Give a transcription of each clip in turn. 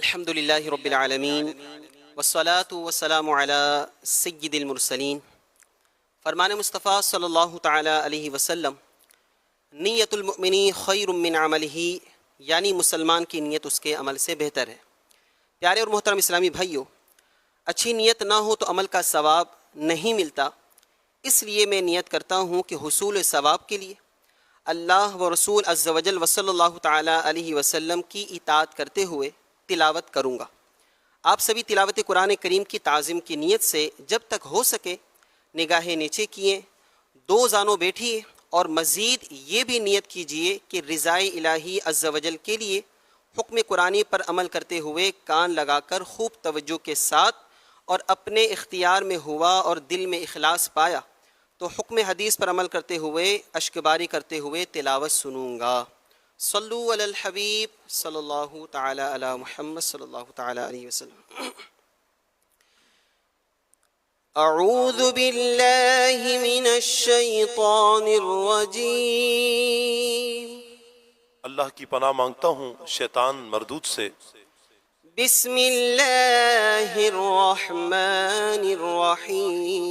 الحمد للہ رب العالمین والصلاة والسلام علی سید المرسلین۔ فرمان مصطفیٰ صلی اللہ تعالی علیہ وسلم، نیت المؤمنی خیر من عملہ، یعنی مسلمان کی نیت اس کے عمل سے بہتر ہے۔ پیارے اور محترم اسلامی بھائیوں، اچھی نیت نہ ہو تو عمل کا ثواب نہیں ملتا، اس لیے میں نیت کرتا ہوں کہ حصول ثواب کے لیے اللہ و رسول عز و جل صلی اللہ تعالی علیہ وسلم کی اطاعت کرتے ہوئے تلاوت کروں گا۔ آپ سبھی تلاوت قرآن کریم کی تعظیم کی نیت سے جب تک ہو سکے نگاہیں نیچے کیے، دو زانوں بیٹھیے اور مزید یہ بھی نیت کیجئے کہ رضائے الہی عز و جل کے لیے حکم قرآنی پر عمل کرتے ہوئے کان لگا کر خوب توجہ کے ساتھ اور اپنے اختیار میں ہوا اور دل میں اخلاص پایا تو حکم حدیث پر عمل کرتے ہوئے اشک باری کرتے ہوئے تلاوت سنوں گا۔ صلو علی الحبیب صلی اللہ تعالی علی محمد صلی اللہ تعالی علیہ وسلم۔ اعوذ باللہ من الشیطان الرجیم۔ اللہ کی پناہ مانگتا ہوں شیطان مردود سے۔ بسم اللہ الرحمن الرحیم۔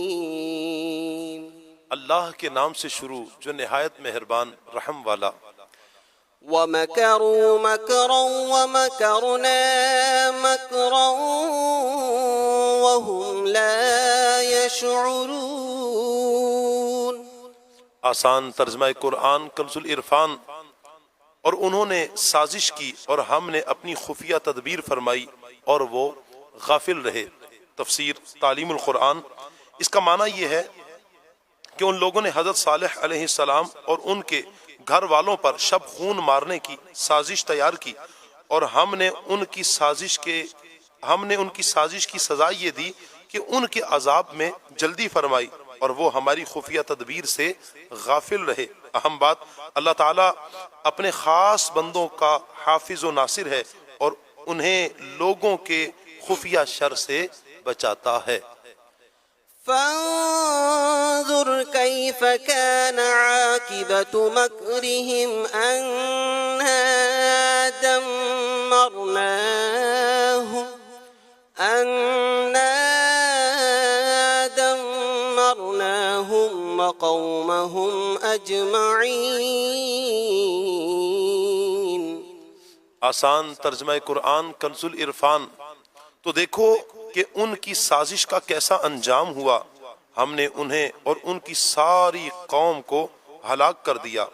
اللہ کے نام سے شروع جو نہایت مہربان رحم والا۔ وَمَكَرُوا مَكْرًا وَمَكَرْنَا مَكْرًا وَهُمْ لَا يَشْعُرُونَ۔ آسان ترجمہ قرآن کنز العرفان۔ اور انہوں نے سازش کی اور ہم نے اپنی خفیہ تدبیر فرمائی اور وہ غافل رہے۔ تفسیر تعلیم القرآن۔ اس کا معنی یہ ہے کہ ان لوگوں نے حضرت صالح علیہ السلام اور ان کے گھر والوں پر شب خون مارنے کی سازش تیار کی، اور ہم نے ان کی سازش کی سزا یہ دی کہ ان کے عذاب میں جلدی فرمائی اور وہ ہماری خفیہ تدبیر سے غافل رہے۔ اہم بات، اللہ تعالیٰ اپنے خاص بندوں کا حافظ و ناصر ہے اور انہیں لوگوں کے خفیہ شر سے بچاتا ہے۔ فانظر كيف كان عاقبة مكرهم أنا دمرناهم وقومهم أجمعين۔ آسان ترجمہ قرآن کنز العرفان۔ تو دیکھو کہ ان کی سازش کا کیسا انجام ہوا، ہم نے انہیں اور ان کی ساری قوم کو ہلاک کر دیا۔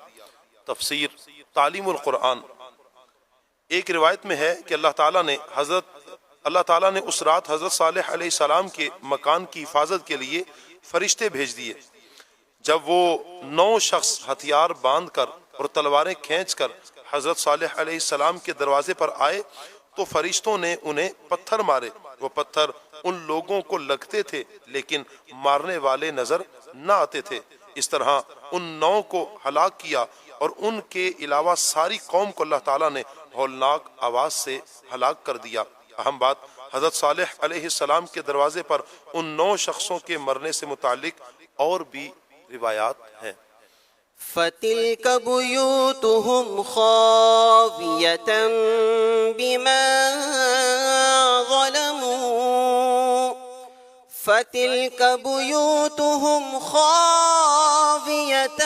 تفسیر تعلیم القرآن۔ ایک روایت میں ہے کہ اللہ تعالیٰ نے اس رات حضرت صالح علیہ السلام کے مکان کی حفاظت کے لیے فرشتے بھیج دیے۔ جب وہ 9 شخص ہتھیار باندھ کر اور تلواریں کھینچ کر حضرت صالح علیہ السلام کے دروازے پر آئے تو فرشتوں نے انہیں پتھر مارے۔ وہ پتھر ان لوگوں کو لگتے تھے لیکن مارنے والے نظر نہ آتے تھے۔ اس طرح ان 9 کو ہلاک کیا اور ان کے علاوہ ساری قوم کو اللہ تعالیٰ نے ہولناک آواز سے ہلاک کر دیا۔ اہم بات، حضرت صالح علیہ السلام کے دروازے پر ان 9 شخصوں کے مرنے سے متعلق اور بھی روایات ہیں۔ فَتِلْكَ بُيُوتُهُمْ خَاوِيَةً بِمَا ظَلَمُوا فَتِلْكَ بُيُوتُهُمْ خَاوِيَةً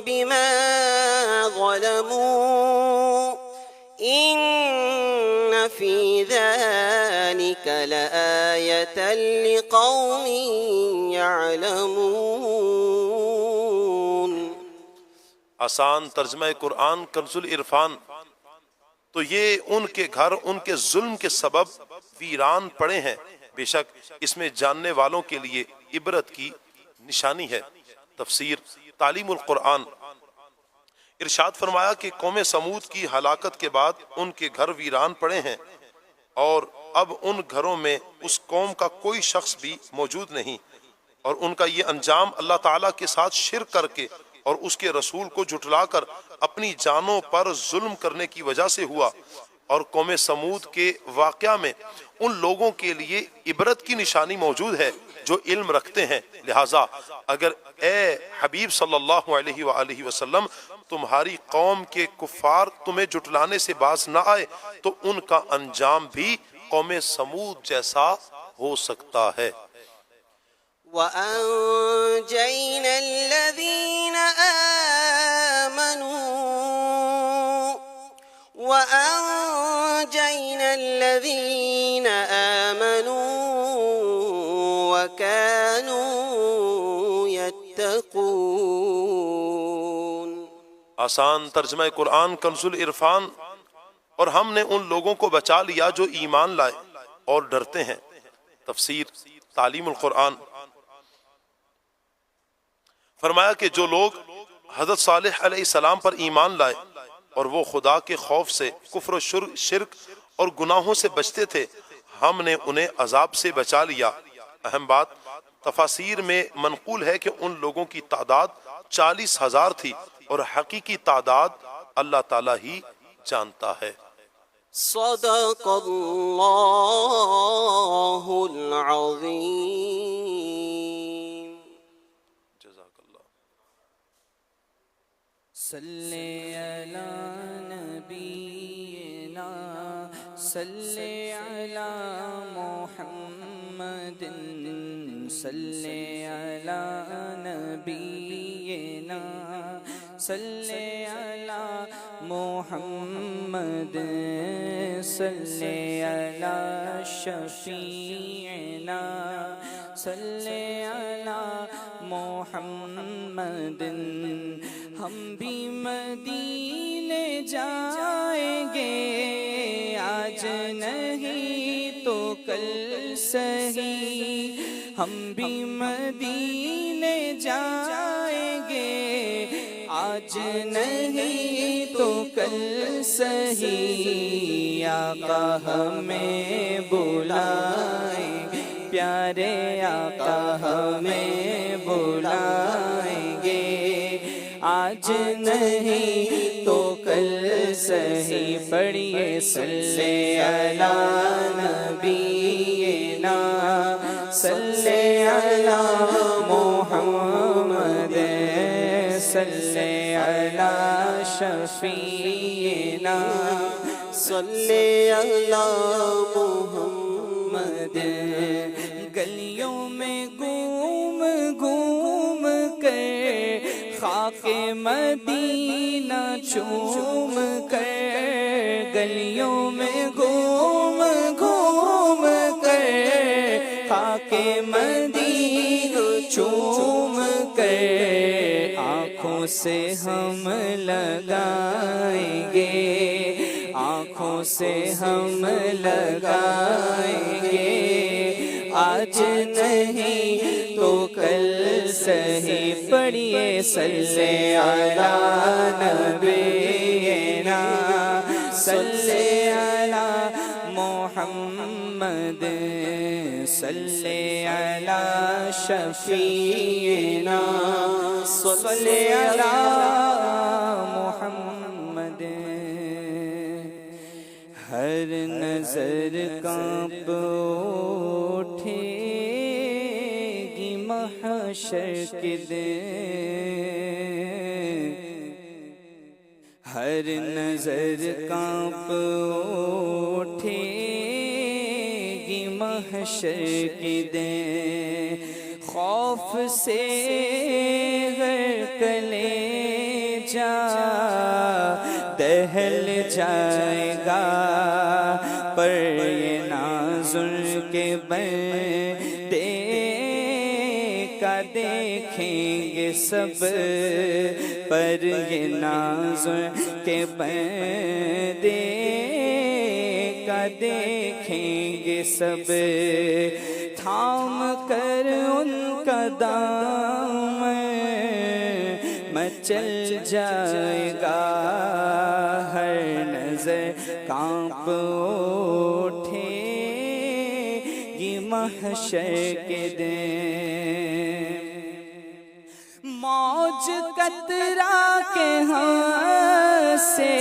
بِمَا ظَلَمُوا إِنَّ فِي ذَلِكَ لَآيَةً لِقَوْمٍ يَعْلَمُونَ۔ آسان ترجمہ قرآن کنز العرفان۔ تو یہ ان کے گھر ان کے ظلم کے سبب ویران پڑے ہیں، بے شک اس میں جاننے والوں کے لیے عبرت کی نشانی ہے۔ تفسیر تعلیم القرآن۔ ارشاد فرمایا کہ قوم سمود کی ہلاکت کے بعد ان کے گھر ویران پڑے ہیں اور اب ان گھروں میں اس قوم کا کوئی شخص بھی موجود نہیں، اور ان کا یہ انجام اللہ تعالیٰ کے ساتھ شرک کر کے اور اس کے رسول کو جھٹلا کر اپنی جانوں پر ظلم کرنے کی وجہ سے ہوا، اور قوم سمود کے واقعہ میں ان لوگوں کے لیے عبرت کی نشانی موجود ہے جو علم رکھتے ہیں۔ لہٰذا اگر اے حبیب صلی اللہ علیہ وآلہ وسلم تمہاری قوم کے کفار تمہیں جھٹلانے سے باز نہ آئے تو ان کا انجام بھی قوم سمود جیسا ہو سکتا ہے۔ وَأَنجَيْنَا الَّذِينَ آمَنُوا وَكَانُوا يَتَّقُونَ۔ آسان ترجمہ قرآن کنز العرفان۔ اور ہم نے ان لوگوں کو بچا لیا جو ایمان لائے اور ڈرتے ہیں۔ تفسیر تعلیم القرآن۔ فرمایا کہ جو لوگ حضرت صالح علیہ السلام پر ایمان لائے اور وہ خدا کے خوف سے کفر و شرک اور گناہوں سے بچتے تھے، ہم نے انہیں عذاب سے بچا لیا۔ اہم بات تفاسیر میں منقول ہے کہ ان لوگوں کی تعداد 40,000 تھی اور حقیقی تعداد اللہ تعالیٰ ہی جانتا ہے۔ صدق اللہ العظیم۔ جزاک اللہ۔ صلی علی نبینا صلی علی محمد صلی علی نبینا صلی علی محمد صلی علی شفیعنا صلی علی محمد۔ ہم بھی مدینے جائیں گے آج نہیں تو کل سہی، ہم بھی مدینے جائیں گے آج نہیں تو کل سہی، آقا ہمیں بلائیں پیارے آقا ہمیں بلائیں گے آج نہیں تو کل سہی۔ پڑھیے صلی علی نبینا صلی علی محمد صلی علی شفیعنا صلی علی محمد۔ گلیوں میں گھوم گھوم کر خاک مدینہ چوم کر، گلیوں میں گھوم گھوم کر خاک مدینہ چوم کر، آنکھوں سے ہم لگائیں گے آنکھوں سے ہم لگائیں گے آج نہیں تو کل سہی۔ پڑھیے صلی علی نبینا صلی علی محمد صلی علی شفیعنا صلی علی محمد۔ ہر نظر کانپ اٹھے گی محشر کے دن، ہر نظر کانپ اٹھے گی محشر کے دن، خوف سے ہر کلیجہ دہل جائے گا، پر یہ ناظر کے بندے کا دیکھیں گے سب، پر یہ ناظر کے بندے کا دیکھیں گے سب، تھام کر ان کا دامن مچل جائے گا، ہر نظر کانپ اٹھے گی محشر کے دن، موج قطرہ کے ہاں سے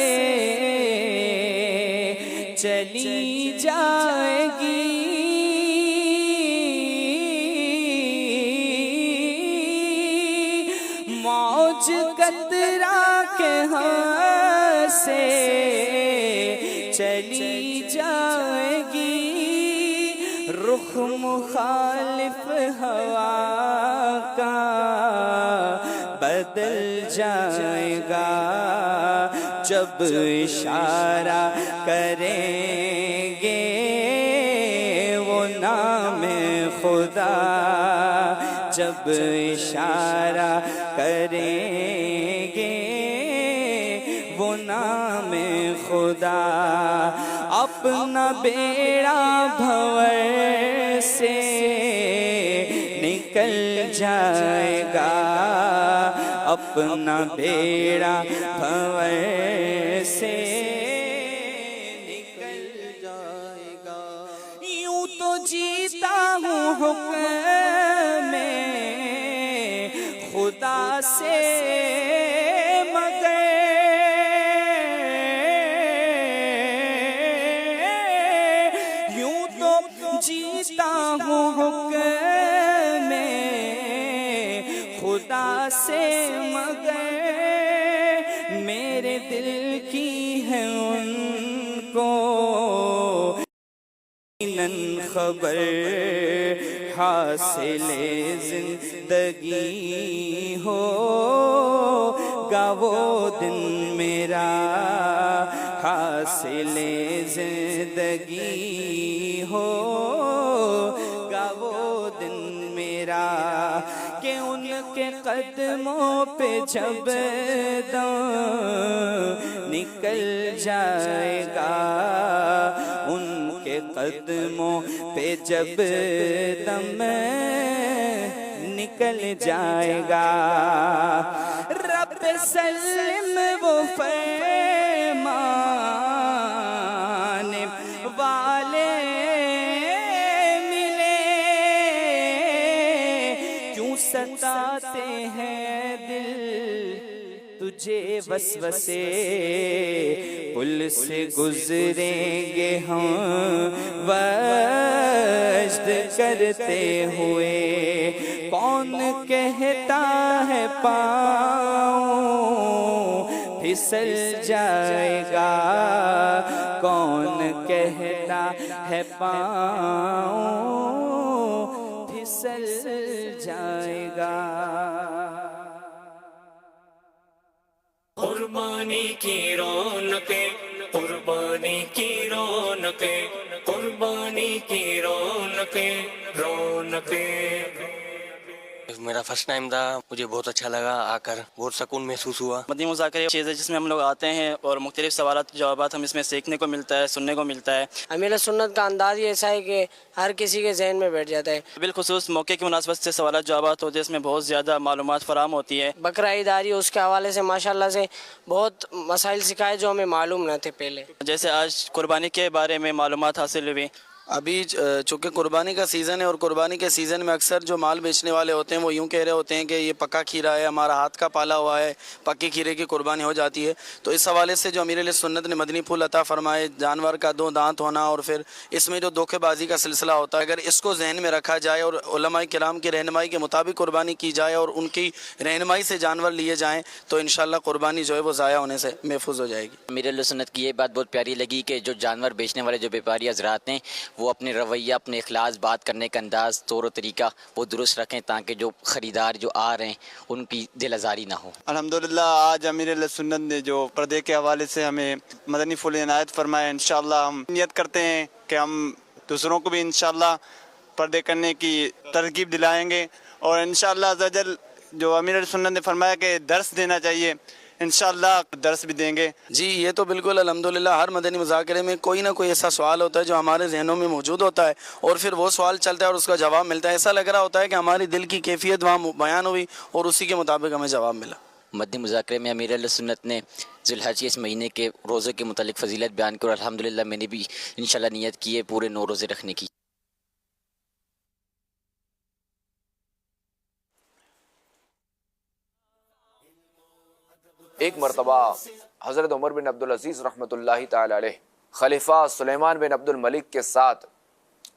چلی جائے گی، موج قطرہ کے ہاں سے چلی جائے گی، رخ مخالف ہوا کا بدل جائے گا، جب اشارہ کریں گے وہ نام خدا، جب اشارہ کریں گے وہ نام خدا، اپنا بیڑا بھنور سے نکل جائے گا، اپنا بیڑا بھنور سے نکل جائے گا، یوں تو جیتا ہوں حکم میں خدا سے، مگر یوں تو جیتا ہوں حکم میں خدا سے، مگر میرے دل کی ہے ان کو یقیناً خبر، حاصل زندگی ہوگا وہ دن میرا، حاصل زندگی ہوگا وہ دن میرا، کہ ان کے قدموں پہ جب دم نکل جائے گا، ان کے قدموں پہ جب دم نکل جائے گا، رب سلم وہ فرمان والے ملے، کیوں ستاتے ہیں دل تجھے وسوسے، پل سے گزریں گے ہم وجد کرتے ہوئے، کون کہتا ہے پاؤں پھسل جائے گا، کون کہتا ہے پاؤں پھسل جائے گا۔ قربانی کی رونقیں، قربانی کی رونقیں، قربانی کی رونقیں، رونقیں۔ میرا فرسٹ ٹائم تھا، مجھے بہت اچھا لگا، آ کر بہت سکون محسوس ہوا۔ مدنی مذاکرے چیز ہے جس میں ہم لوگ آتے ہیں اور مختلف سوالات جوابات ہم اس میں سیکھنے کو ملتا ہے، سننے کو ملتا ہے۔ امیر سنت کا انداز ہی ایسا ہے کہ ہر کسی کے ذہن میں بیٹھ جاتا ہے، بالخصوص موقع کی مناسبت سے سوالات جوابات ہوتے ہیں، اس میں بہت زیادہ معلومات فراہم ہوتی ہے۔ بقرہ عید آ رہی ہے، اس کے حوالے سے ماشاءاللہ سے بہت مسائل سکھائے جو ہمیں معلوم نہ تھے پہلے۔ جیسے آج قربانی کے بارے میں معلومات حاصل ہوئی۔ ابھی چونکہ قربانی کا سیزن ہے اور قربانی کے سیزن میں اکثر جو مال بیچنے والے ہوتے ہیں وہ یوں کہہ رہے ہوتے ہیں کہ یہ پکا کھیرا ہے، ہمارا ہاتھ کا پالا ہوا ہے، پکے کھیرے کی قربانی ہو جاتی ہے۔ تو اس حوالے سے جو امیر علیہ سنت نے مدنی پھول عطا فرمائے، جانور کا 2 دانت ہونا اور پھر اس میں جو دھوکے بازی کا سلسلہ ہوتا ہے، اگر اس کو ذہن میں رکھا جائے اور علماء کرام کی رہنمائی کے مطابق قربانی کی جائے اور ان کی رہنمائی سے جانور لیے جائیں تو انشاءاللہ قربانی جو ہے وہ ضائع ہونے سے محفوظ ہو جائے گی۔ امیر علیہ سنت کی یہ بات بہت پیاری لگی کہ جو جانور بیچنے والے جو بیپاری حضرات ہیں وہ اپنے رویہ، اپنے اخلاص، بات کرنے کا انداز، طور و طریقہ وہ درست رکھیں تاکہ جو خریدار جو آ رہے ہیں ان کی دل آزاری نہ ہو۔ الحمدللہ آج امیر علیہ سنت نے جو پردے کے حوالے سے ہمیں مدنی پھول عنایت فرمایا، انشاءاللہ ہم نیت کرتے ہیں کہ ہم دوسروں کو بھی انشاءاللہ پردے کرنے کی ترغیب دلائیں گے، اور انشاءاللہ عز و جل جو امیر علیہ سنت نے فرمایا کہ درس دینا چاہیے، انشاءاللہ درس بھی دیں گے۔ جی یہ تو بالکل الحمدللہ ہر مدنی مذاکرے میں کوئی نہ کوئی ایسا سوال ہوتا ہے جو ہمارے ذہنوں میں موجود ہوتا ہے اور پھر وہ سوال چلتا ہے اور اس کا جواب ملتا ہے، ایسا لگ رہا ہوتا ہے کہ ہماری دل کی کیفیت وہاں بیان ہوئی اور اسی کے مطابق ہمیں جواب ملا۔ مدنی مذاکرے میں امیر علیہ سنت نے ذی الحج کے اس مہینے کے روزے کے متعلق فضیلت بیان کی اور الحمدللہ میں نے بھی انشاءاللہ نیت کی ہے پورے 9 روزے رکھنے کی۔ ایک مرتبہ حضرت عمر بن عبدالعزیز رحمۃ اللہ تعالی علیہ خلیفہ سلیمان بن عبد الملک کے ساتھ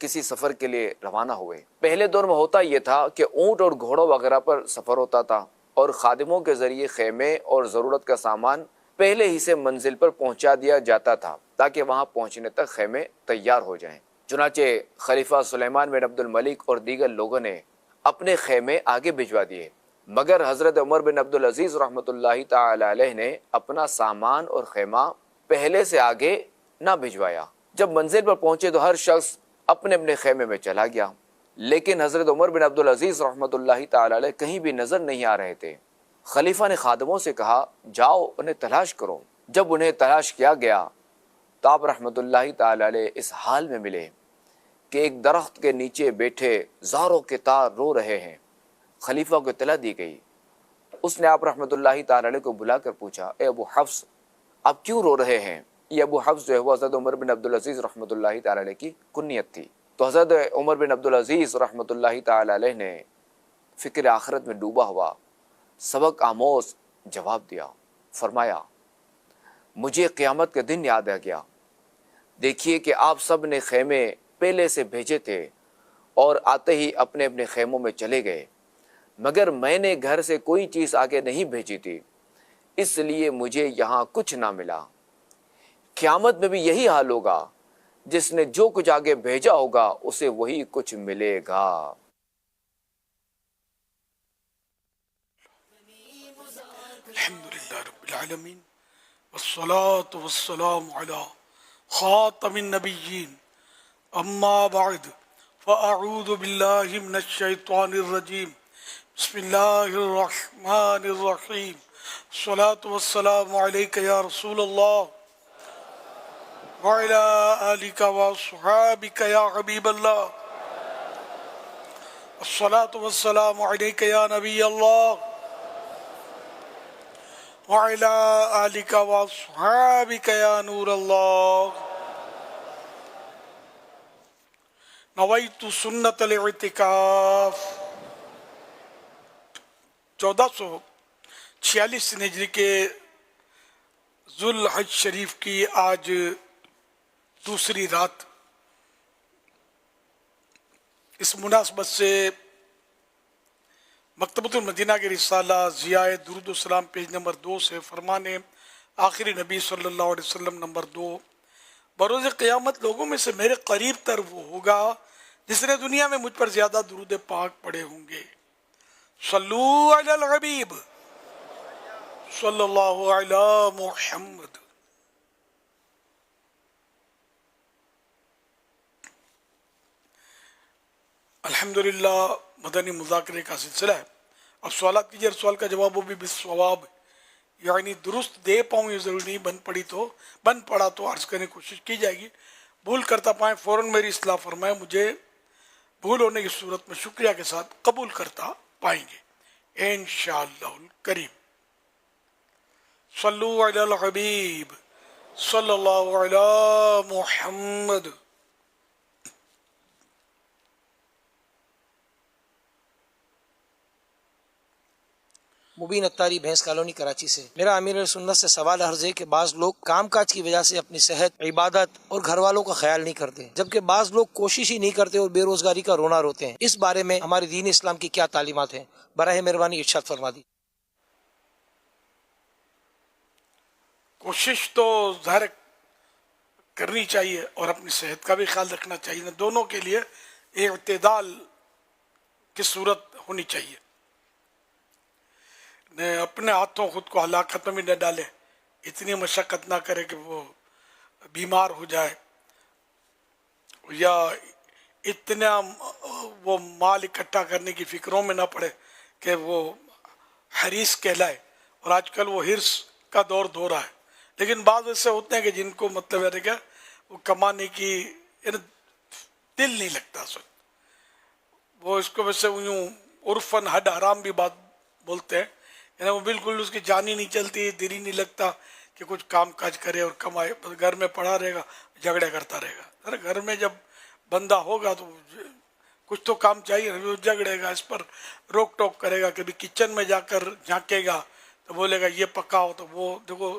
کسی سفر کے لیے روانہ ہوئے۔ پہلے دور میں ہوتا یہ تھا کہ اونٹ اور گھوڑوں وغیرہ پر سفر ہوتا تھا اور خادموں کے ذریعے خیمے اور ضرورت کا سامان پہلے ہی سے منزل پر پہنچا دیا جاتا تھا تاکہ وہاں پہنچنے تک خیمے تیار ہو جائیں۔ چنانچہ خلیفہ سلیمان بن عبد الملک اور دیگر لوگوں نے اپنے خیمے آگے بھجوا دیے، مگر حضرت عمر بن عبد العزیز رحمۃ اللہ تعالی علیہ نے اپنا سامان اور خیمہ پہلے سے آگے نہ بھجوایا۔ جب منزل پر پہنچے تو ہر شخص اپنے اپنے خیمے میں چلا گیا، لیکن حضرت عمر بن عبد العزیز رحمۃ اللہ تعالی علیہ کہیں بھی نظر نہیں آ رہے تھے۔ خلیفہ نے خادموں سے کہا جاؤ انہیں تلاش کرو۔ جب انہیں تلاش کیا گیا تو آپ رحمۃ اللہ تعالی علیہ اس حال میں ملے کہ ایک درخت کے نیچے بیٹھے زاروں کے تار رو رہے ہیں۔ خلیفہ کو اطلاع دی گئی۔ اس نے آپ رحمۃ اللہ تعالی علیہ کو بلا کر پوچھا اے ابو حفص آپ کیوں رو رہے ہیں؟ یہ ابو حفص جو ہے وہ حضرت عمر بن عبد العزیز رحمۃ اللہ تعالی علیہ کی کنیت تھی۔ تو حضرت عمر بن عبد العزیز رحمۃ اللہ تعالی علیہ نے فکر آخرت میں ڈوبا ہوا سبق آموز جواب دیا، فرمایا مجھے قیامت کے دن یاد آ گیا، دیکھیے کہ آپ سب نے خیمے پہلے سے بھیجے تھے اور آتے ہی اپنے اپنے خیموں میں چلے گئے، مگر میں نے گھر سے کوئی چیز آگے نہیں بھیجی تھی، اس لیے مجھے یہاں کچھ نہ ملا۔ قیامت میں بھی یہی حال ہوگا، جس نے جو کچھ آگے بھیجا ہوگا اسے وہی کچھ ملے گا۔ الحمدللہ رب العالمین والصلاة والسلام علی خاتم النبیین اما بعد فاعوذ باللہ من الشیطان الرجیم بسم اللہ الرحمن الرحیم الصلاة والسلام علیک یا رسول اللہ وعلی آلک واصحابک یا حبیب اللہ الصلاة والسلام علیک یا نبی اللہ وعلى آلك وأصحابك يا نور الله نويت سنة الاعتكاف 1446 ہجری کے ذوالحج شریف کی آج دوسری رات، اس مناسبت سے مکتبۃ المدینہ کی رسالہ ضیاء درود السلام پیج نمبر 2 سے فرمان آخری نبی صلی اللہ علیہ وسلم نمبر 2، بروز قیامت لوگوں میں سے میرے قریب تر وہ ہوگا جس نے دنیا میں مجھ پر زیادہ درود پاک پڑھے ہوں گے۔ صلو علی الحبیب صلی اللہ علی محمد۔ الحمدللہ مدنی مذاکرے کا سلسلہ ہے۔ اب سوالات کیجیے، سوال کا جواب وہ بھی بالصواب، یعنی درست دے پاؤں یہ ضروری نہیں، بن پڑا تو عرض کرنے کی کوشش کی جائے گی، بھول کرتا پائیں فوراً میری اصلاح فرمائیں، مجھے بھول ہونے کی صورت میں شکریہ کے ساتھ قبول کرتا پائیں گے انشاءاللہ الکریم۔ صلو علی الحبیب صلی اللہ علی محمد۔ مبین اتاری بھینس کالونی کراچی سے۔ میرا امیر سنت سے سوال عرض ہے کہ بعض لوگ کام کاج کی وجہ سے اپنی صحت، عبادت اور گھر والوں کا خیال نہیں کرتے، جبکہ بعض لوگ کوشش ہی نہیں کرتے اور بے روزگاری کا رونا روتے ہیں۔ اس بارے میں ہمارے دین اسلام کی کیا تعلیمات ہیں؟ براہ مہربانی ارشاد فرما دی۔ کوشش تو ظاہر کرنی چاہیے اور اپنی صحت کا بھی خیال رکھنا چاہیے، دونوں کے لیے اعتدال کی صورت ہونی چاہیے۔ اپنے ہاتھوں خود کو ہلاکت میں نہ ڈالے، اتنی مشقت نہ کرے کہ وہ بیمار ہو جائے، یا اتنا وہ مال اکٹھا کرنے کی فکروں میں نہ پڑے کہ وہ حریص کہلائے، اور آج کل وہ حرص کا دور رہا ہے۔ لیکن بعض ایسے ہوتے ہیں کہ جن کو مطلب ہے کہ وہ کمانے کی دل نہیں لگتا، وہ اس کو ویسے یوں عرفاً حد حرام بھی بات بولتے ہیں، یعنی وہ بالکل اس کی جان ہی نہیں چلتی، دل ہی نہیں لگتا کہ کچھ کام کاج کرے اور کمائے، گھر میں پڑا رہے گا، جھگڑے کرتا رہے گا۔ گھر میں جب بندہ ہوگا تو کچھ تو کام چاہیے، وہ جھگڑے گا، اس پر روک ٹوک کرے گا، کبھی کچن میں جا کر جھانکے گا تو بولے گا یہ پکاؤ، تو وہ دیکھو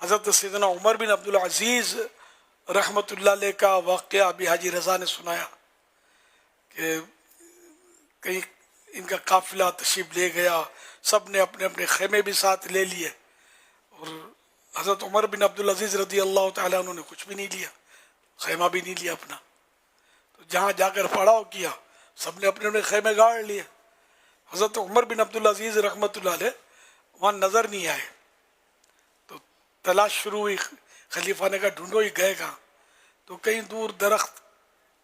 حضرت سیدنا عمر بن عبدالعزیز رحمۃ اللہ علیہ کا واقعہ ابھی حاجی رضا نے سنایا کہ کہیں ان کا قافلہ تشریف لے گیا, سب نے اپنے اپنے خیمے بھی ساتھ لے لیے, اور حضرت عمر بن عبدالعزیز رضی اللہ تعالیٰ عنہ نے کچھ بھی نہیں لیا, خیمہ بھی نہیں لیا اپنا. تو جہاں جا کر پڑاؤ کیا سب نے اپنے اپنے خیمے گاڑ لیے. حضرت عمر بن عبدالعزیز رحمۃ اللہ علیہ وہاں نظر نہیں آئے, تو تلاش شروع ہوئی. خلیفہ نے کہا ڈھونڈو ہی گئے کہاں, تو کہیں دور درخت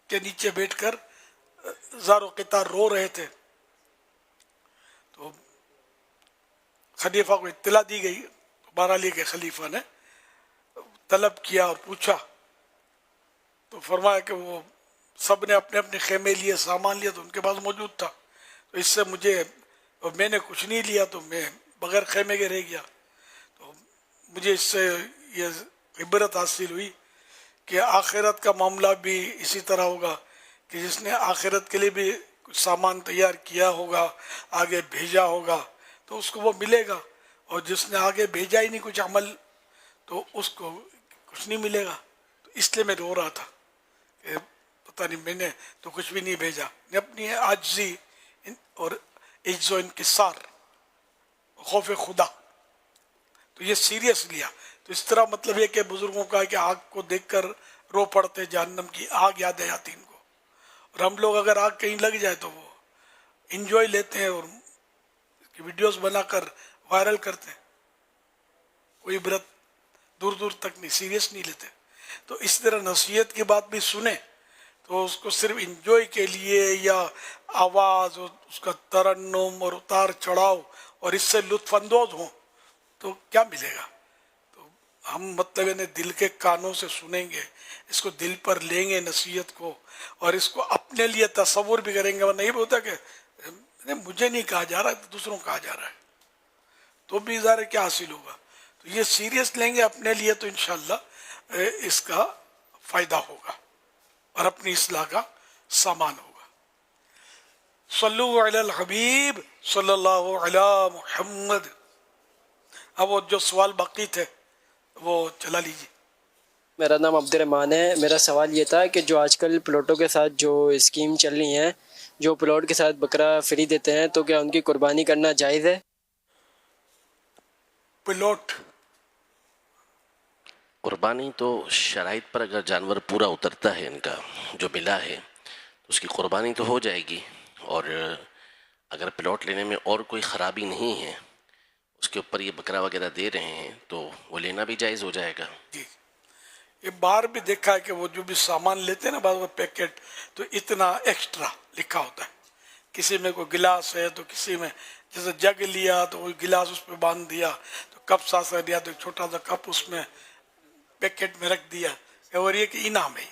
کے نیچے بیٹھ کر زار و قطار رو رہے تھے. تو خلیفہ کو اطلاع دی گئی, بہرحال یہ کہ خلیفہ نے طلب کیا اور پوچھا, تو فرمایا کہ وہ سب نے اپنے اپنے خیمے لیے, سامان لیا تو ان کے پاس موجود تھا, تو اس سے میں نے کچھ نہیں لیا تو میں بغیر خیمے کے رہ گیا. تو مجھے اس سے یہ عبرت حاصل ہوئی کہ آخرت کا معاملہ بھی اسی طرح ہوگا کہ جس نے آخرت کے لیے بھی کچھ سامان تیار کیا ہوگا, آگے بھیجا ہوگا, تو اس کو وہ ملے گا, اور جس نے آگے بھیجا ہی نہیں کچھ عمل تو اس کو کچھ نہیں ملے گا. تو اس لیے میں رو رہا تھا کہ پتہ نہیں میں نے تو کچھ بھی نہیں بھیجا. میں اپنی عاجزی اور عجز و انکسار, خوف خدا, تو یہ سیریس لیا. تو اس طرح مطلب یہ کہ بزرگوں کا کہ آگ کو دیکھ کر رو پڑتے, جہنم کی آگ یاد ہے آتی ان کو, اور ہم لوگ اگر آگ کہیں لگ جائے تو وہ انجوائے لیتے ہیں اور ویڈیوز بنا کر وائرل کرتے ہیں, کوئی عبرت دور دور تک نہیں, سیریس نہیں لیتے. تو اس طرح نصیحت کی بات بھی سنیں تو اس کو صرف انجوائے کے لیے یا آواز اور اس کا ترنم اور اتار چڑھاؤ اور اس سے لطف اندوز ہوں تو کیا ملے گا. تو ہم مطلب انہیں دل کے کانوں سے سنیں گے, اس کو دل پر لیں گے نصیحت کو, اور اس کو اپنے لیے تصور بھی کریں گے. ورنہ یہ بھی ہوتا کہ مجھے نہیں کہا جا رہا ہے, دوسروں کہا جا رہا ہے, تو بھی ظاہر کیا حاصل ہوگا. تو یہ سیریس لیں گے اپنے لیے تو انشاءاللہ اس کا فائدہ ہوگا اور اپنی اصلاح کا سامان ہوگا. صلو علی الحبیب صلی اللہ علی محمد. اب وہ جو سوال باقی تھے وہ چلا لیجیے. میرا نام عبد الرحمان ہے. میرا سوال یہ تھا کہ جو آج کل پلاٹوں کے ساتھ جو اسکیم چل رہی ہیں, جو پلاٹ کے ساتھ بکرا فری دیتے ہیں, تو کیا ان کی قربانی کرنا جائز ہے؟ پلاٹ قربانی تو شرائط پر اگر جانور پورا اترتا ہے ان کا جو ملا ہے تو اس کی قربانی تو ہو جائے گی, اور اگر پلاٹ لینے میں اور کوئی خرابی نہیں ہے, اس کے اوپر یہ بکرا وغیرہ دے رہے ہیں, تو وہ لینا بھی جائز ہو جائے گا. جی, یہ باہر بھی دیکھا ہے کہ وہ جو بھی سامان لیتے ہیں نا, بعض وہ پیکٹ تو اتنا ایکسٹرا لکھا ہوتا ہے. کسی میں کوئی گلاس ہے تو کسی میں جیسے جگ لیا تو وہ گلاس اس پہ باندھ دیا, تو کپ ساتھ لیا تو ایک چھوٹا سا کپ اس میں پیکٹ میں رکھ دیا, اور یہ کہ انعام ہے.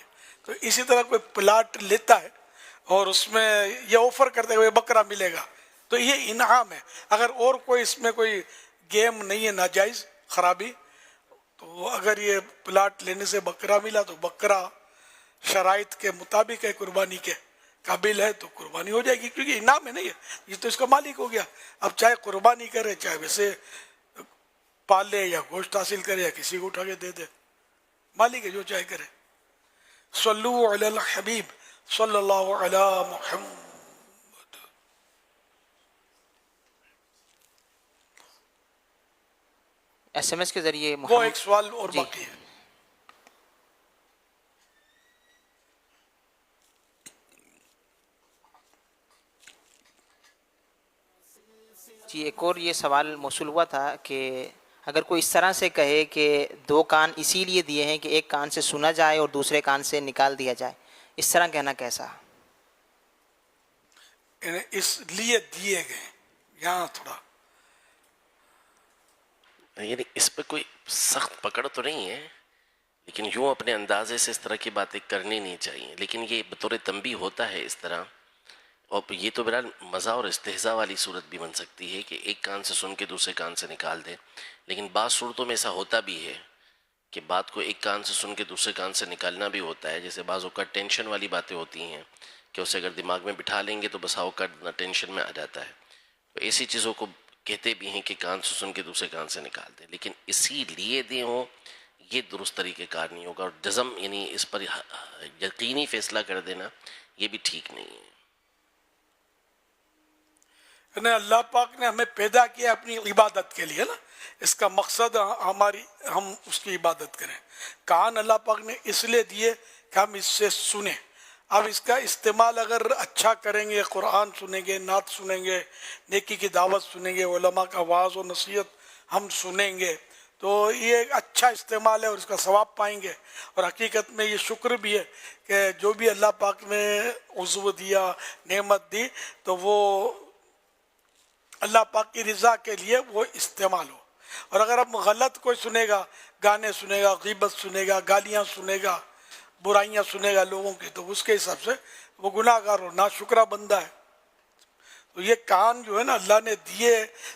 تو اسی طرح کوئی پلاٹ لیتا ہے اور اس میں یہ آفر کرتے ہیں کہ بکرا ملے گا, تو یہ انعام ہے. اگر اور کوئی اس میں کوئی گیم نہیں ہے ناجائز خرابی, تو اگر یہ پلاٹ لینے سے بکرا ملا تو بکرا شرائط کے مطابق ہے قربانی کے قابل ہے تو قربانی ہو جائے گی, کیونکہ انعام ہے نہیں ہے, یہ تو اس کا مالک ہو گیا. اب چاہے قربانی کرے, چاہے ویسے پالے یا گوشت حاصل کرے یا کسی کو اٹھا کے دے دے, مالک ہے جو چاہے کرے. صلو علی الحبیب صلی اللہ علی محمد. ایس ایم ایس کے ذریعے وہ ایک سوال اور باقی ہے. جی, ایک اور یہ سوال موصول ہوا تھا کہ اگر کوئی اس طرح سے کہے کہ دو کان اسی لیے دیے ہیں کہ ایک کان سے سنا جائے اور دوسرے کان سے نکال دیا جائے, اس طرح کہنا کیسا؟ اس لیے دیے گئے, یہاں تھوڑا یعنی اس پہ کوئی سخت پکڑ تو نہیں ہے, لیکن یوں اپنے اندازے سے اس طرح کی باتیں کرنی نہیں چاہیے. لیکن یہ بطور تنبیہ ہوتا ہے اس طرح, اور یہ تو بہرحال مزہ اور استہزاء والی صورت بھی بن سکتی ہے کہ ایک کان سے سن کے دوسرے کان سے نکال دے. لیکن بعض صورتوں میں ایسا ہوتا بھی ہے کہ بات کو ایک کان سے سن کے دوسرے کان سے نکالنا بھی ہوتا ہے. جیسے بعض اوقات ٹینشن والی باتیں ہوتی ہیں کہ اسے اگر دماغ میں بٹھا لیں گے تو بسا اوقات ٹینشن میں آ جاتا ہے. تو ایسی چیزوں کو کہتے بھی ہیں کہ کان سے سن کے دوسرے کان سے نکال دیں، لیکن اسی لیے دیں ہوں یہ درست طریقہ کار نہیں ہوگا، اور جزم یعنی اس پر یقینی فیصلہ کر دینا یہ بھی ٹھیک نہیں ہے۔ یعنی اللہ پاک نے ہمیں پیدا کیا اپنی عبادت کے لیے نا، اس کا مقصد ہم اس کی عبادت کریں۔ کان اللہ پاک نے اس لیے دیے کہ ہم اس سے سنیں۔ اب اس کا استعمال اگر اچھا کریں گے، قرآن سنیں گے، نعت سنیں گے، نیکی کی دعوت سنیں گے، علماء کا وعظ و نصیحت ہم سنیں گے، تو یہ ایک اچھا استعمال ہے اور اس کا ثواب پائیں گے۔ اور حقیقت میں یہ شکر بھی ہے کہ جو بھی اللہ پاک نے عضو دیا، نعمت دی، تو وہ اللہ پاک کی رضا کے لیے وہ استعمال ہو۔ اور اگر اب غلط کوئی سنے گا، گانے سنے گا، غیبت سنے گا، گالیاں سنے گا، برائیاں سنے گا لوگوں کی، تو اس کے حساب سے وہ گناہ گار اور ناشکرہ بندہ ہے۔ تو یہ کان جو ہے نا اللہ نے دیے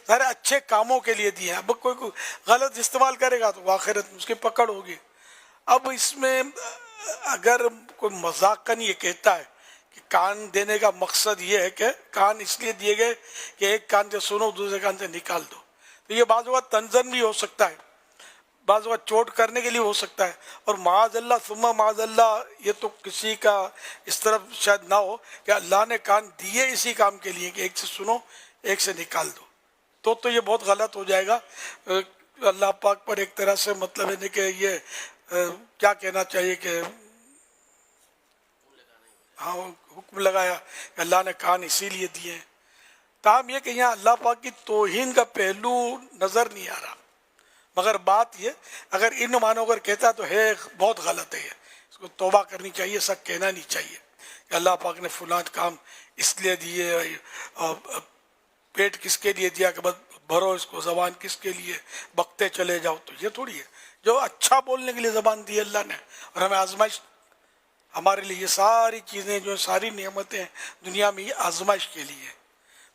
سارے اچھے کاموں کے لیے دیے ہیں۔ اب کوئی غلط استعمال کرے گا تو آخرت میں اس کی پکڑ ہوگی۔ اب اس میں اگر کوئی مذاقاً یہ کہتا ہے کہ کان دینے کا مقصد یہ ہے کہ کان اس لیے دیے گئے کہ ایک کان سے سنو دوسرے کان سے نکال دو، تو یہ بعض اوقات تنزن بھی ہو سکتا ہے، بعض اوقات چوٹ کرنے کے لیے ہو سکتا ہے، اور معاذ اللہ ثم معاذ اللہ یہ تو کسی کا اس طرف شاید نہ ہو کہ اللہ نے کان دیے اسی کام کے لیے کہ ایک سے سنو ایک سے نکال دو، تو یہ بہت غلط ہو جائے گا۔ اللہ پاک پر ایک طرح سے مطلب ہے کہ یہ کیا کہنا چاہیے کہ ہاں حکم لگایا کہ اللہ نے کان اسی لیے دیے ہیں۔ تاہم یہ کہ یہاں اللہ پاک کی توہین کا پہلو نظر نہیں آ رہا، مگر بات یہ اگر ان معنوں پر کہتا ہے تو ہے بہت غلط ہے، اس کو توبہ کرنی چاہیے، ایسا کہنا نہیں چاہیے کہ اللہ پاک نے فلاں کام اس لیے دیے، پیٹ کس کے لیے دیا کہ بس بھرو اس کو، زبان کس کے لیے بکتے چلے جاؤ، تو یہ تھوڑی ہے۔ جو اچھا بولنے کے لیے زبان دی اللہ نے، اور ہمیں آزمائش، ہمارے لیے یہ ساری چیزیں جو ساری نعمتیں دنیا میں یہ آزمائش کے لیے،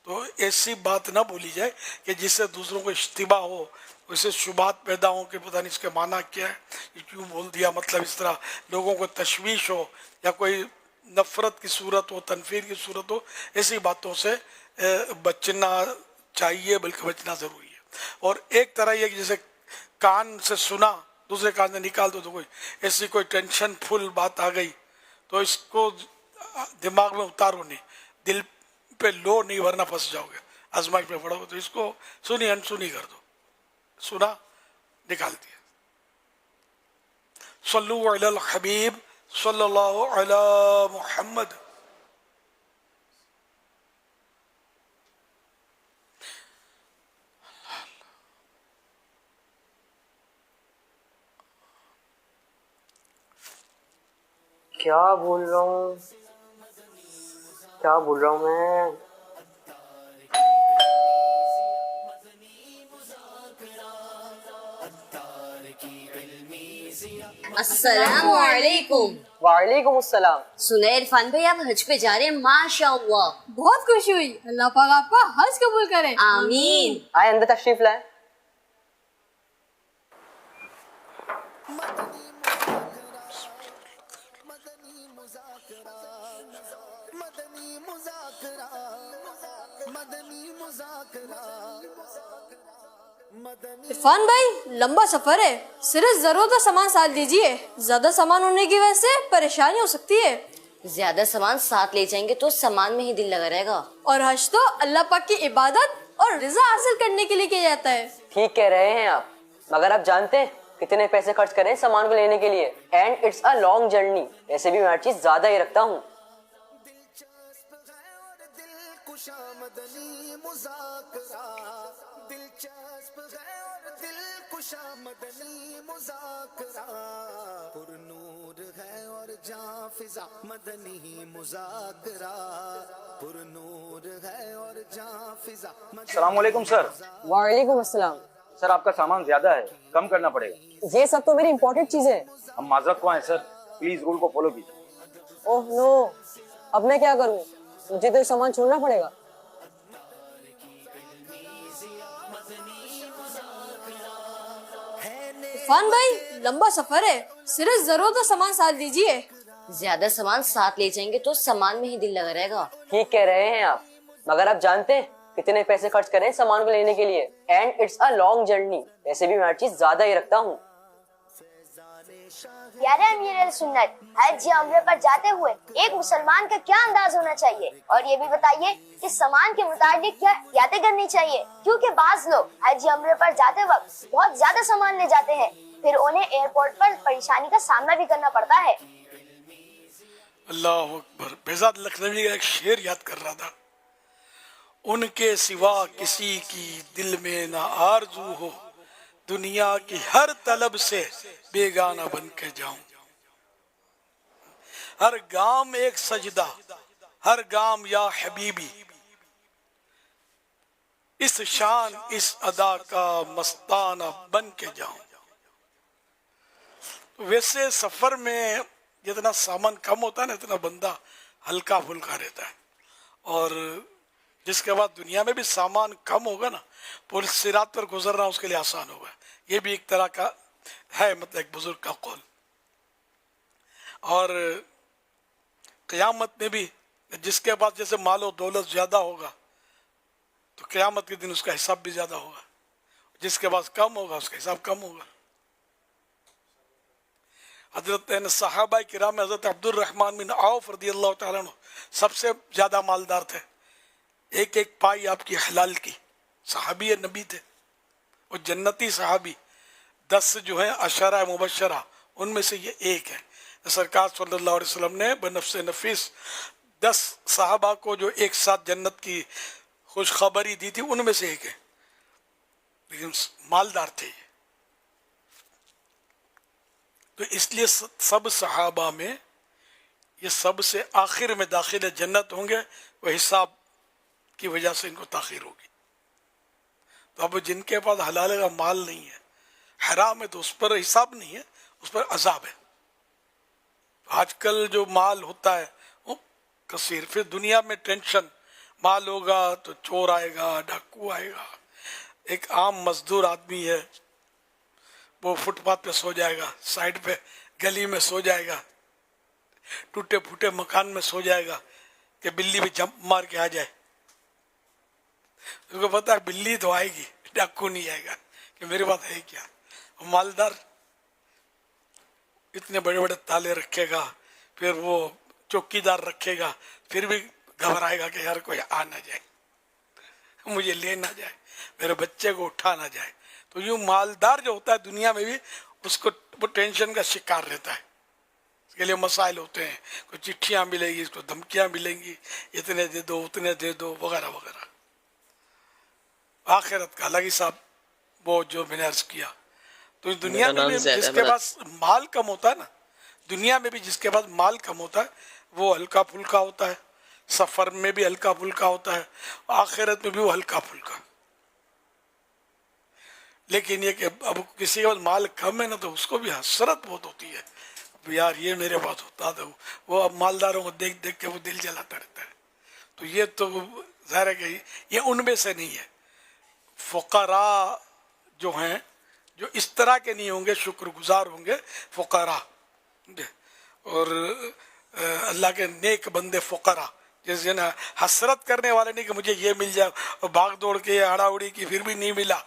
تو ایسی بات نہ بولی جائے کہ جس سے دوسروں کو اشتباہ ہو، اسے شبہات پیدا ہوں کہ پتہ نہیں اس کے معنی کیا ہے، یہ کیوں بول دیا، مطلب اس طرح لوگوں کو تشویش ہو یا کوئی نفرت کی صورت ہو، تنفیر کی صورت ہو، ایسی باتوں سے بچنا چاہیے، بلکہ بچنا ضروری ہے۔ اور ایک طرح یہ کہ جیسے کان سے سنا دوسرے کان سے نکال دو، تو کوئی ایسی کوئی ٹینشن فل بات آ گئی تو اس کو دماغ میں اتارو نہیں، دل پہ لو نہیں ورنہ پھنس جاؤ گے، آزمائش میں پڑو گے، تو اس کو سنی انسنی کر دو، سنا نکال دیا۔ صلو علی الحبیب صلی اللہ علی محمد۔ کیا بول رہا ہوں میں؟ السلام علیکم۔ وعلیکم السلام۔ سنیں عرفان بھائی آپ حج پہ جا رہے ہیں، ماشاء اللہ، بہت خوشی ہوئی، اللہ پاک آپ کا حج قبول کرے، آمین۔ آئے اندر تشریف لائیں۔ عرفان بھائی لمبا سفر ہے، صرف ضرورت کا سامان ساتھ لیجیے، زیادہ سامان ہونے کی وجہ سے پریشانی ہو سکتی ہے۔ زیادہ سامان ساتھ لے جائیں گے تو سامان میں ہی دل لگا رہے گا، اور حج تو اللہ پاک کی عبادت اور رضا حاصل کرنے کے لیے کیا جاتا ہے۔ ٹھیک کہہ رہے ہیں آپ، مگر آپ جانتے ہیں کتنے پیسے خرچ کریں سامان کو لینے کے لیے، and it's a long journey, ایسے بھی میں ہر چیز زیادہ ہی رکھتا ہوں۔ السلام علیکم سر۔ وعلیکم السلام۔ سر آپ کا سامان زیادہ ہے، کم کرنا پڑے گا۔ یہ سب تو میری امپورٹنٹ چیزیں ہیں۔ ہم معذرت خواہ ہیں سر، پلیز رول کو فالو کیجیے۔ اوہ نو، اب میں کیا کروں؟ مجھے تو یہ سامان چھوڑنا پڑے گا۔ عرفان بھائی لمبا سفر ہے، صرف ضرورت کا سامان ساتھ لیجیے۔ زیادہ سامان ساتھ لے جائیں گے تو سامان میں ہی دل لگا رہے گا۔ ٹھیک کہہ رہے ہیں آپ، مگر آپ جانتے ہیں کتنے پیسے خرچ کریں سامان کو لینے کے لیے and it's a long journey. ویسے بھی میں ہر چیز زیادہ ہی رکھتا ہوں. پیارے امیر سنت، حج یا عمرے پر جاتے ہوئے ایک مسلمان کا کیا انداز ہونا چاہیے، اور یہ بھی بتائیے کہ سامان کے متعلق کیا احتیاطیں کرنی چاہیے، کیونکہ بعض لوگ حج یا عمرے پر جاتے وقت بہت زیادہ سامان لے جاتے ہیں، پھر انہیں ایئرپورٹ پر پریشانی کا سامنا بھی کرنا پڑتا ہے. اللہ اکبر. بہزاد لکھنوی کا ایک شعر یاد کر رہا تھا، ان کے سوا کسی کی دل میں نہ آرزو ہو، دنیا کی ہر طلب سے بیگانہ بن کے جاؤں. ہر گام ایک سجدہ، ہر گام یا حبیبی، اس شان اس ادا کا مستانہ بن کے جاؤں. ویسے سفر میں جتنا سامان کم ہوتا ہے نا، اتنا بندہ ہلکا پھلکا رہتا ہے. اور جس کے بعد دنیا میں بھی سامان کم ہوگا نا، پولیس صراط پر گزرنا اس کے لیے آسان ہوگا. یہ بھی ایک طرح کا ہے، مطلب ایک بزرگ کا قول. اور قیامت میں بھی جس کے پاس جیسے مال و دولت زیادہ ہوگا تو قیامت کے دن اس کا حساب بھی زیادہ ہوگا، جس کے پاس کم ہوگا اس کا حساب کم ہوگا. حضرت صحابہ کرام میں حضرت عبد الرحمن بن عوف رضی اللہ تعالیٰ عنہ سب سے زیادہ مالدار تھے. ایک ایک پائی آپ کی حلال کی. صحابی نبی تھے اور جنتی صحابی. 10 جو ہیں عشرہ مبشرہ، ان میں سے یہ ایک ہے. سرکار صلی اللہ علیہ وسلم نے بنفس نفیس 10 صحابہ کو جو ایک ساتھ جنت کی خوشخبری دی تھی، ان میں سے ایک ہے. لیکن مالدار تھے. تو اس لیے سب صحابہ میں یہ سب سے آخر میں داخل جنت ہوں گے، وہ حساب کی وجہ سے ان کو تاخیر ہوگی. تو اب جن کے پاس حلال کا مال نہیں ہے، حرام ہے، تو اس پر حساب نہیں ہے، اس پر عذاب ہے. آج کل جو مال ہوتا ہے وہ کثیر. پھر دنیا میں ٹینشن، مال ہوگا تو چور آئے گا، ڈاکو آئے گا. ایک عام مزدور آدمی ہے، وہ فٹ پاتھ پہ سو جائے گا، سائڈ پہ گلی میں سو جائے گا، ٹوٹے پھوٹے مکان میں سو جائے گا کہ بلی بھی جمپ مار کے آ جائے. اس کو پتا ہے بلی تو آئے گی، ڈاکو نہیں آئے گا، کہ میرے پاس ہے کیا. مالدار اتنے بڑے بڑے تالے رکھے گا، پھر وہ چوکی دار رکھے گا، پھر بھی گھبرائے گا کہ یار کوئی آ نہ جائے، مجھے لے نہ جائے، میرے بچے کو اٹھا نہ جائے. تو یوں مالدار جو ہوتا ہے دنیا میں بھی اس کو وہ ٹینشن کا شکار رہتا ہے. اس کے لیے مسائل ہوتے ہیں، کوئی چٹھیاں ملے گی، اس کو دھمکیاں ملیں گی، اتنے دے دو اتنے دے دو وغیرہ وغیرہ. آخرت کا الگ حساب، وہ جو میں نے عرض کیا. تو دنیا میں بھی جس کے پاس مال کم ہوتا ہے نا، دنیا میں بھی جس کے پاس مال کم ہوتا ہے وہ ہلکا پھلکا ہوتا ہے. سفر میں بھی ہلکا پھلکا ہوتا ہے، آخرت میں بھی وہ ہلکا پھلکا. لیکن یہ کہ اب کسی کے پاس مال کم ہے نا تو اس کو بھی حسرت بہت ہوتی ہے، یار یہ میرے پاس ہوتا تھا. وہ اب مالداروں کو دیکھ دیکھ کے وہ دل جلاتا رہتا ہے. تو یہ تو ظاہر ہے کہ یہ ان میں سے نہیں ہے. فقراء جو ہیں، جو اس طرح کے نہیں ہوں گے، شکر گزار ہوں گے فقراء. اور اللہ کے نیک بندے فقراء، جیسے نا حسرت کرنے والے نہیں کہ مجھے یہ مل جائے اور بھاگ دوڑ کے ہڑا اڑی کی پھر بھی نہیں ملا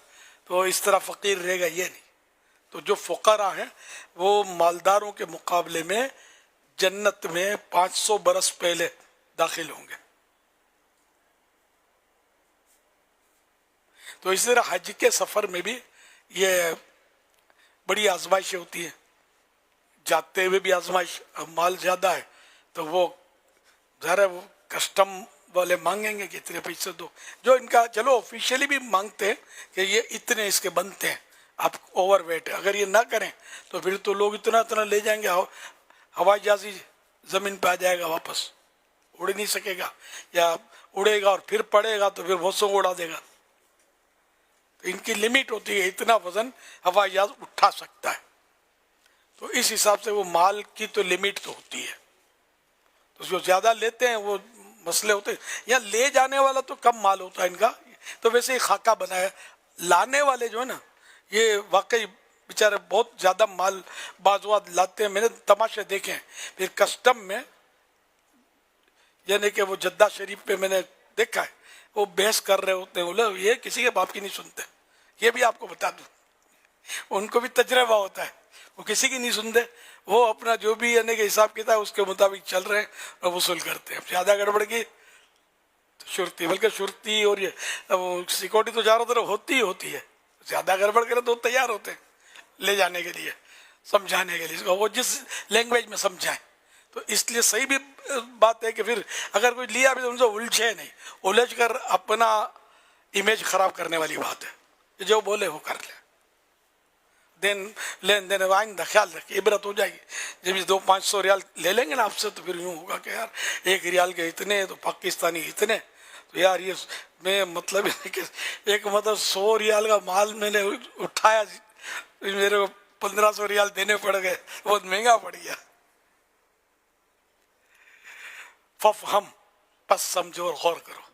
تو اس طرح فقیر رہے گا، یہ نہیں. تو جو فقراء ہیں وہ مالداروں کے مقابلے میں جنت میں 500 برس پہلے داخل ہوں گے. تو اسی طرح حج کے سفر میں بھی یہ بڑی آزمائشیں ہوتی ہیں. جاتے ہوئے بھی آزمائش، اب مال زیادہ ہے تو وہ ظاہر ہے وہ کسٹم والے مانگیں گے کہ اتنے پیسے دو. جو ان کا چلو آفیشیلی بھی مانگتے ہیں کہ یہ اتنے اس کے بنتے ہیں، آپ اوور ویٹ ہے. اگر یہ نہ کریں تو پھر تو لوگ اتنا اتنا لے جائیں گے، ہوائی جہازی زمین پہ آ جائے گا، واپس اڑ نہیں سکے گا، یا اڑے گا اور پھر پڑے گا تو پھر بہت اڑا دے گا. تو ان کی لمٹ ہوتی ہے، اتنا وزن ہوائی جہاز اٹھا سکتا ہے. تو اس حساب سے وہ مال کی تو لمٹ تو ہوتی ہے. تو جو زیادہ لیتے ہیں وہ مسئلے ہوتے ہیں. یا لے جانے والا تو کم مال ہوتا ہے ان کا، تو ویسے ہی خاکہ بنایا. لانے والے جو ہے نا، یہ واقعی بیچارے بہت زیادہ مال بازوات لاتے ہیں. میں نے تماشے دیکھے ہیں. پھر کسٹم میں، یعنی کہ وہ جدہ شریف پہ میں نے دیکھا ہے، وہ بحث کر رہے ہوتے ہیں، بولے یہ کسی کے باپ کی نہیں سنتے، یہ بھی آپ کو بتا دوں، ان کو بھی تجربہ ہوتا ہے، وہ کسی کی نہیں سنتے، وہ اپنا جو بھی یعنی کہ حساب کتاب اس کے مطابق چل رہے ہیں اور وصول کرتے ہیں. زیادہ گڑبڑ کی شرطی، بلکہ شرطی اور یہ سیکورٹی تو چاروں طرف ہوتی ہی ہوتی ہے، زیادہ گڑبڑ کرے تو تیار ہوتے ہیں لے جانے کے لیے، سمجھانے کے لیے، وہ جس لینگویج میں سمجھائیں. تو اس لیے صحیح بھی بات ہے کہ پھر اگر کوئی لیا بھی تو ان سے الجھے نہیں، الجھ کر اپنا امیج خراب کرنے والی بات ہے. جو بولے وہ کر لے، لین دین آئندہ خیال رکھیے، عبرت ہو جائے گی. جب یہ 200-500 ریال لے لیں گے نا آپ سے تو پھر یوں ہوگا کہ یار 1 ریال کے اتنے تو پاکستانی اتنے، تو یار یہ میں مطلب کہ ایک مطلب 100 ریال کا مال میں نے اٹھایا، میرے کو 1500 ریال دینے پڑ گئے، بہت مہنگا پڑ گیا. ففہم، پس سمجھو اور غور کرو.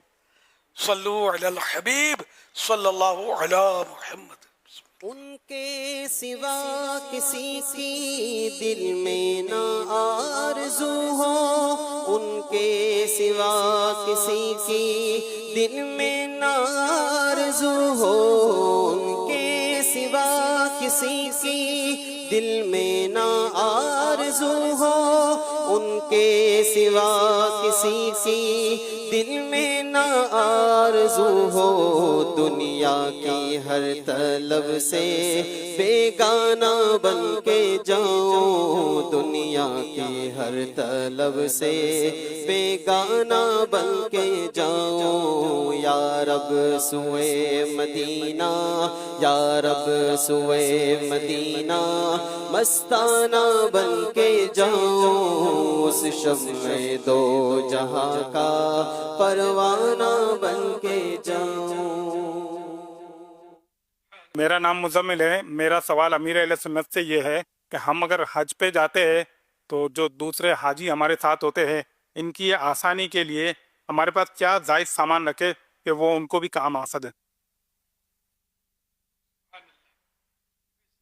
صلو علی الحبیب صلی اللہ علی محمد. ان کے سوا کسی کی دل میں نہ آرزو ہو، ان کے سوا کسی کی دل میں نہ آرزو ہو، ان کے سوا کسی کی دل میں نہ آرزو ہو، ان کے سوا کسی کی دل میں نہ آرزو ہو. دنیا کی ہر طلب سے بیگانہ بن کے جاؤں، دنیا کی ہر طلب سے بیگانہ بن کے جاؤں. یا رب سوئے مدینہ، یا رب سوئے مدینہ مستانہ بن کے جاؤں، اس شمع دو جہاں کا پروانہ بن کے جاؤں. میرا نام مزمل ہے. میرا سوال امیر اہل سنت سے یہ ہے کہ ہم اگر حج پہ جاتے ہیں تو جو دوسرے حاجی ہمارے ساتھ ہوتے ہیں، ان کی آسانی کے لیے ہمارے پاس کیا زائد سامان رکھے کہ وہ ان کو بھی کام آ سکے؟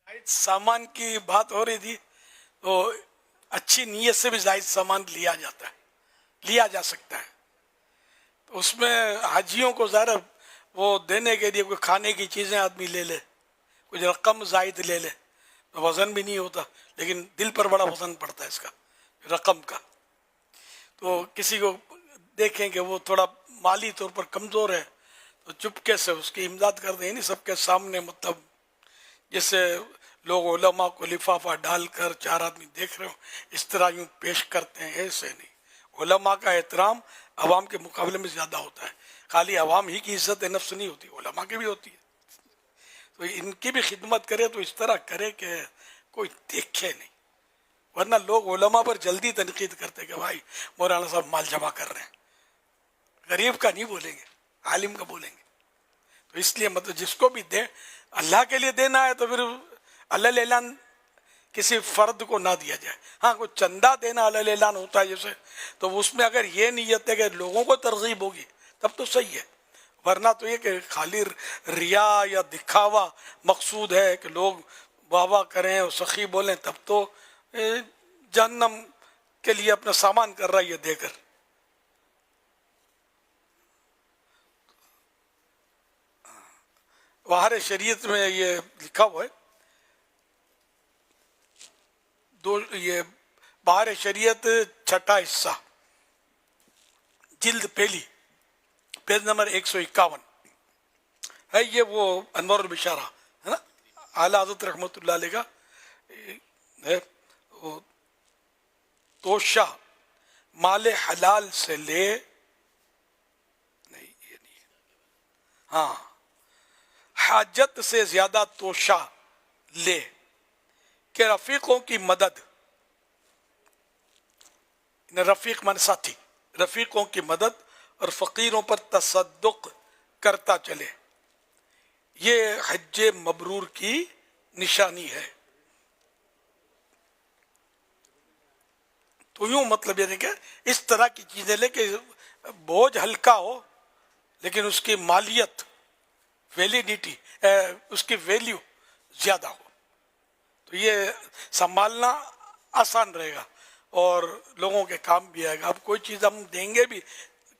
زائد سامان کی بات ہو رہی تھی، تو اچھی نیت سے بھی زائد سامان لیا جاتا ہے، لیا جا سکتا ہے. تو اس میں حاجیوں کو ظاہر وہ دینے کے لیے کوئی کھانے کی چیزیں آدمی لے لے، کچھ رقم زائد لے لے، تو وزن بھی نہیں ہوتا، لیکن دل پر بڑا وزن پڑتا ہے اس کا، رقم کا. تو کسی کو دیکھیں کہ وہ تھوڑا مالی طور پر کمزور ہے تو چپکے سے اس کی امداد کر دیں، نہیں سب کے سامنے، مطلب جیسے لوگ علماء کو لفافہ ڈال کر 4 آدمی دیکھ رہے ہو اس طرح یوں پیش کرتے ہیں، ایسے نہیں. علماء کا احترام عوام کے مقابلے میں زیادہ ہوتا ہے. خالی عوام ہی کی عزت نفس نہیں ہوتی، علماء کی بھی ہوتی ہے. تو ان کی بھی خدمت کرے تو اس طرح کرے کہ کوئی دیکھے نہیں، ورنہ لوگ علماء پر جلدی تنقید کرتے کہ بھائی مولانا صاحب مال جمع کر رہے ہیں. غریب کا نہیں بولیں گے، عالم کا بولیں گے. تو اس لیے مطلب جس کو بھی دیں، اللہ کے لیے دینا ہے تو پھر اللہ اعلان کسی فرد کو نہ دیا جائے. ہاں کوئی چندہ دینا اللہ اعلان ہوتا ہے جیسے، تو اس میں اگر یہ نیت ہے کہ لوگوں کو ترغیب ہوگی تب تو صحیح ہے، ورنہ تو یہ کہ خالی ریا یا دکھاوا مقصود ہے کہ لوگ واہ واہ کریں اور سخی بولیں، تب تو جہنم کے لیے اپنا سامان کر رہا ہے یہ دے کر. بہار شریعت میں یہ لکھا ہوا ہے، یہ بہار شریعت 6واں حصہ، جلد پہلی، پیج نمبر 151 ہے. یہ وہ انوار البشارہ ہے نا، اعلیٰ حضرت رحمۃ اللہ علیہ کا ہے. توشہ مال حلال سے لے، نہیں یہ نہیں، ہاں حاجت سے زیادہ توشہ لے کہ رفیقوں کی مدد، رفیق من ساتھی، رفیقوں کی مدد اور فقیروں پر تصدق کرتا چلے. یہ حج مبرور کی نشانی ہے. تو یوں مطلب یہ کہ اس طرح کی چیزیں لے کہ بوجھ ہلکا ہو لیکن اس کی مالیت، ویلیڈیٹی، اس کی ویلیو زیادہ ہو، تو یہ سنبھالنا آسان رہے گا اور لوگوں کے کام بھی آئے گا. اب کوئی چیز ہم دیں گے بھی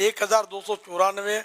1294,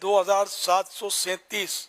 2737।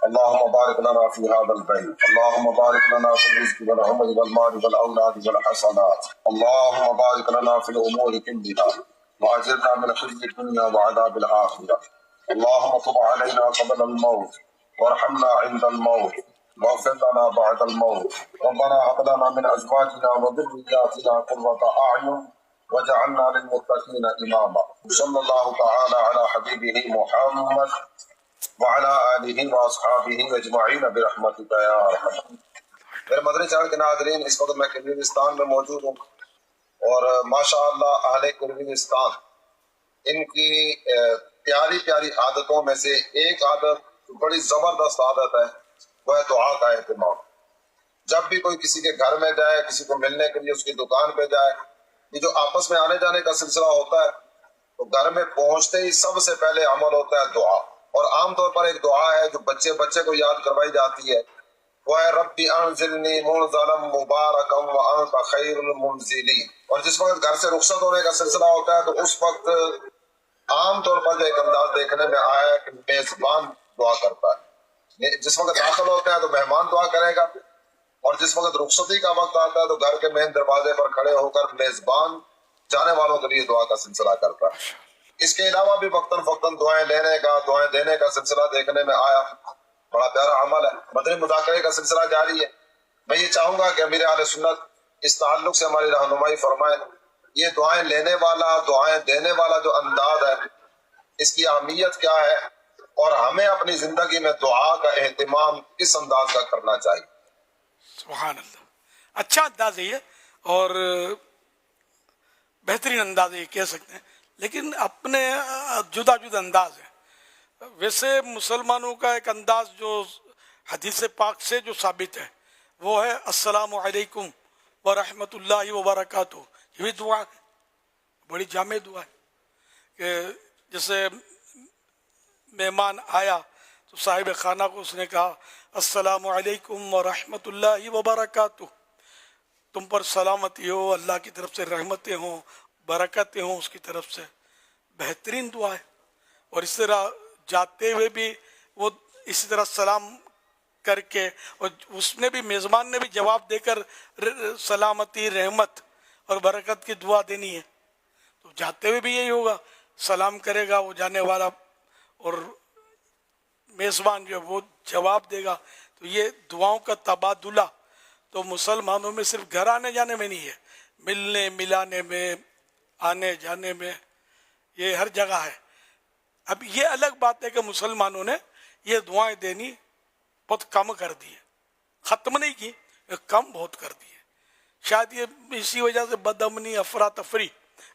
اللهم بارك لنا في هذا البيت، اللهم بارك لنا في الرزق والعمر والمال والأولاد والحسنات، اللهم بارك لنا في الأمور كلها وأجرنا من خزي الدنيا وعذاب الآخرة، اللهم تب علينا قبل الموت وارحمنا عند الموت واغفر لنا بعد الموت، ربنا هب لنا من أزواجنا وذرياتنا قرة أعين وجعلنا للمتقين إماما، صلى الله تعالى على حبيبه محمد وعلى آلہ واصحابہ اجمعین برحمتک یا ارحم۔ میرے مدنی چینل کے ناظرین، اس وقت میں کرغیزستان میں موجود ہوں اور ماشاءاللہ اہل کرغیزستان ان کی پیاری پیاری عادتوں میں سے ایک عادت بڑی زبردست عادت ہے، وہ ہے دعا کا اہتمام۔ جب بھی کوئی کسی کے گھر میں جائے، کسی کو ملنے کے لیے اس کی دکان پہ جائے، یہ جو آپس میں آنے جانے کا سلسلہ ہوتا ہے، تو گھر میں پہنچتے ہی سب سے پہلے عمل ہوتا ہے دعا، اور عام طور پر ایک دعا ہے جو بچے کو یاد کروائی جاتی ہے، وہ ہے ربی انزلنی منزلا مبارکا وانت خیر المنزلین۔ اور جس وقت گھر سے رخصت ہونے کا سلسلہ ہوتا ہے تو اس وقت عام طور پر جو ایک انداز دیکھنے میں آیا ہے کہ میزبان دعا کرتا ہے، جس وقت داخل ہوتے ہیں تو مہمان دعا کرے گا، اور جس وقت رخصتی کا وقت آتا ہے تو گھر کے مین دروازے پر کھڑے ہو کر میزبان جانے والوں کے لیے دعا کا سلسلہ کرتا ہے۔ اس کے علاوہ بھی وقتاً فوقتاً دعائیں لینے کا، دعائیں دینے کا سلسلہ دیکھنے میں آیا، بڑا پیارا عمل ہے۔ مدنی مذاکرے کا سلسلہ جاری ہے۔ میں یہ چاہوں گا کہ امیر اہل سنت اس تعلق سے ہماری رہنمائی فرمائے، یہ دعائیں لینے والا، دعائیں دینے والا جو انداز ہے، اس کی اہمیت کیا ہے اور ہمیں اپنی زندگی میں دعا کا اہتمام کس انداز کا کرنا چاہیے۔ سبحان اللہ، اچھا انداز ہے یہ اور بہترین انداز ہے یہ کہہ سکتے ہیں، لیکن اپنے جدا جدا انداز ہے۔ ویسے مسلمانوں کا ایک انداز جو حدیث پاک سے جو ثابت ہے وہ ہے السلام علیکم ورحمۃ اللہ وبرکاتہ۔ یہ بھی دعا ہے، بڑی جامع دعا ہے کہ جیسے مہمان آیا تو صاحب خانہ کو اس نے کہا السلام علیکم ورحمۃ اللہ وبرکاتہ، تم پر سلامتی ہو، اللہ کی طرف سے رحمتیں ہوں، برکتیں ہوں اس کی طرف سے۔ بہترین دعا ہے۔ اور اس طرح جاتے ہوئے بھی وہ اسی طرح سلام کر کے، اور اس نے بھی میزبان نے بھی جواب دے کر سلامتی، رحمت اور برکت کی دعا دینی ہے۔ تو جاتے ہوئے بھی یہی ہوگا، سلام کرے گا وہ جانے والا اور میزبان جو ہے وہ جواب دے گا۔ تو یہ دعاؤں کا تبادلہ تو مسلمانوں میں صرف گھر آنے جانے میں نہیں ہے، ملنے ملانے میں، آنے جانے میں، یہ ہر جگہ ہے۔ اب یہ الگ بات ہے کہ مسلمانوں نے یہ دعائیں دینی بہت کم کر دی ہے، ختم نہیں کی، کم بہت کر دی ہے۔ شاید یہ اسی وجہ سے بدامنی، افراتفری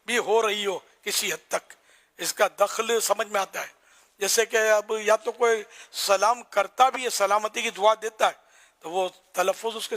بھی ہو رہی ہو کسی حد تک، اس کا دخل سمجھ میں آتا ہے۔ جیسے کہ اب یا تو کوئی سلام کرتا بھی ہے، سلامتی کی دعا دیتا ہے، تو وہ تلفظ اس کے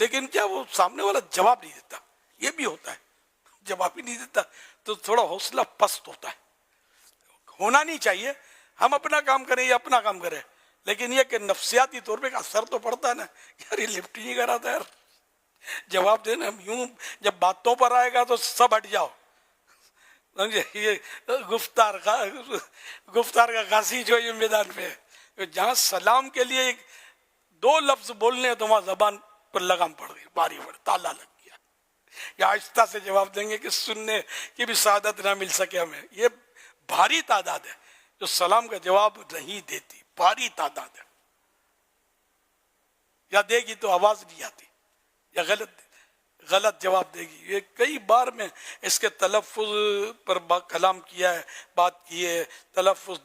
لیکن کیا وہ سامنے والا جواب نہیں دیتا، یہ بھی ہوتا ہے، جواب ہی نہیں دیتا تو تھوڑا حوصلہ پست ہوتا ہے. ہونا نہیں چاہیے، ہم اپنا کام کریں یا اپنا کام کریں، لیکن یہ کہ نفسیاتی طور پہ اثر تو پڑتا ہے نا، یار یہ لفٹ ہی نہیں کراتا یار، جواب دینا. یوں جب باتوں پر آئے گا تو سب ہٹ جاؤ، یہ گفتار کا غازی جو یہ میدان پہ ہے، جہاں سلام کے لیے ایک دو لفظ بولنے ہیں تو وہاں زبان پر لگام پڑ گئی، باری پڑ تالا لگ گیا، یا آہستہ سے جواب دیں گے کہ سننے کی بھی سعادت نہ مل سکے ہمیں. یہ بھاری تعداد ہے جو سلام کا جواب نہیں دیتی، بھاری تعداد ہے. یا دے گی تو آواز نہیں آتی، یا غلط جواب دے گی. یہ کئی بار میں اس کے تلفظ پر کلام کیا ہے، بات کی ہے، تلفظ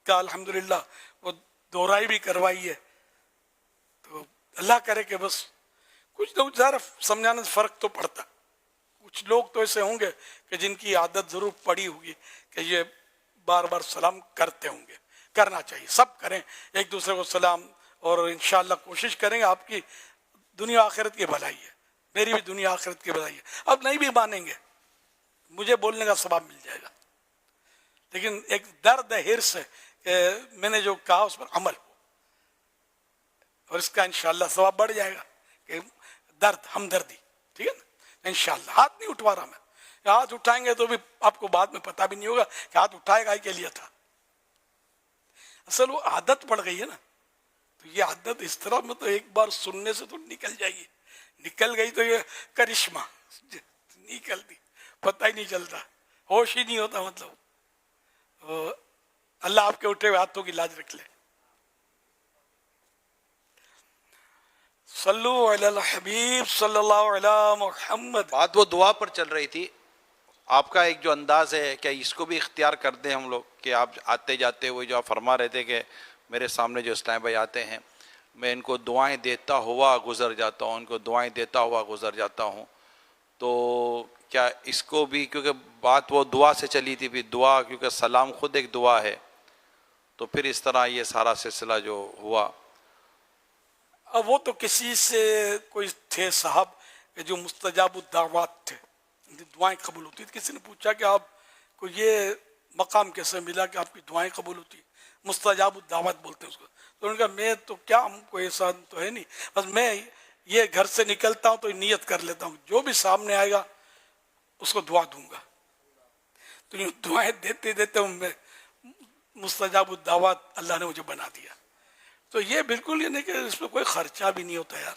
کا الحمدللہ وہ دہرائی بھی کروائی ہے. تو اللہ کرے کہ بس کچھ لوگ ذرا سمجھانے سے فرق تو پڑتا. کچھ لوگ تو ایسے ہوں گے کہ جن کی عادت ضرور پڑی ہوگی کہ یہ بار بار سلام کرتے ہوں گے. کرنا چاہیے، سب کریں ایک دوسرے کو سلام، اور انشاءاللہ کوشش کریں گے. آپ کی دنیا آخرت کی بھلائی ہے، میری بھی دنیا آخرت کی بھلائی ہے. اب نہیں بھی مانیں گے، مجھے بولنے کا ثواب مل جائے گا، لیکن ایک درد ہے، حرص ہے کہ میں نے جو کہا اس پر عمل ہو، اور اس کا انشاءاللہ ثواب بڑھ جائے گا. کہ درد، ہمدردی، ٹھیک ہے نا، انشاءاللہ. ہاتھ نہیں اٹھوا رہا میں، ہاتھ اٹھائیں گے تو بھی آپ کو بعد میں پتہ بھی نہیں ہوگا کہ ہاتھ اٹھائے گا کے لیے تھا. اصل وہ عادت پڑ گئی ہے نا. تو یہ عادت اس طرح میں تو ایک بار سننے سے تو نکل جائے گی، نکل گئی تو یہ کرشمہ نکلتی، پتہ ہی نہیں چلتا، ہوش ہی نہیں ہوتا. مطلب اللہ آپ کے اٹھے ہوئے ہاتھوں کی لاج رکھ لے. صلو علی الحبیب صلی اللہ علیہ محمد. بات وہ دعا پر چل رہی تھی. آپ کا ایک جو انداز ہے کیا اس کو بھی اختیار کر دیں ہم لوگ کہ آپ آتے جاتے ہوئے جو آپ فرما رہے تھے کہ میرے سامنے جو اسلام بھائی آتے ہیں میں ان کو دعائیں دیتا ہوا گزر جاتا ہوں، ان کو دعائیں دیتا ہوا گزر جاتا ہوں. تو کیا اس کو بھی، کیونکہ بات وہ دعا سے چلی تھی، بھی دعا کیونکہ سلام خود ایک دعا ہے، تو پھر اس طرح یہ سارا سلسلہ جو ہوا. اب وہ تو کسی سے کوئی تھے صاحب کہ جو مستجاب الدعوات تھے، دعائیں قبول ہوتی تھی. کسی نے پوچھا کہ آپ کو یہ مقام کیسے ملا کہ آپ کی دعائیں قبول ہوتی؟ مستجاب الدعوات بولتے ہیں اس کو. تو انہوں نے کہا میں تو کیا، ہم کو ایسا تو ہے نہیں، بس میں یہ گھر سے نکلتا ہوں تو نیت کر لیتا ہوں جو بھی سامنے آئے گا اس کو دعا دوں گا. تو یہ دعائیں دیتے دیتے میں مستجاب الدعوات اللہ نے مجھے بنا دیا. تو یہ بالکل یہ نہیں کہ اس میں کوئی خرچہ بھی نہیں ہوتا یار.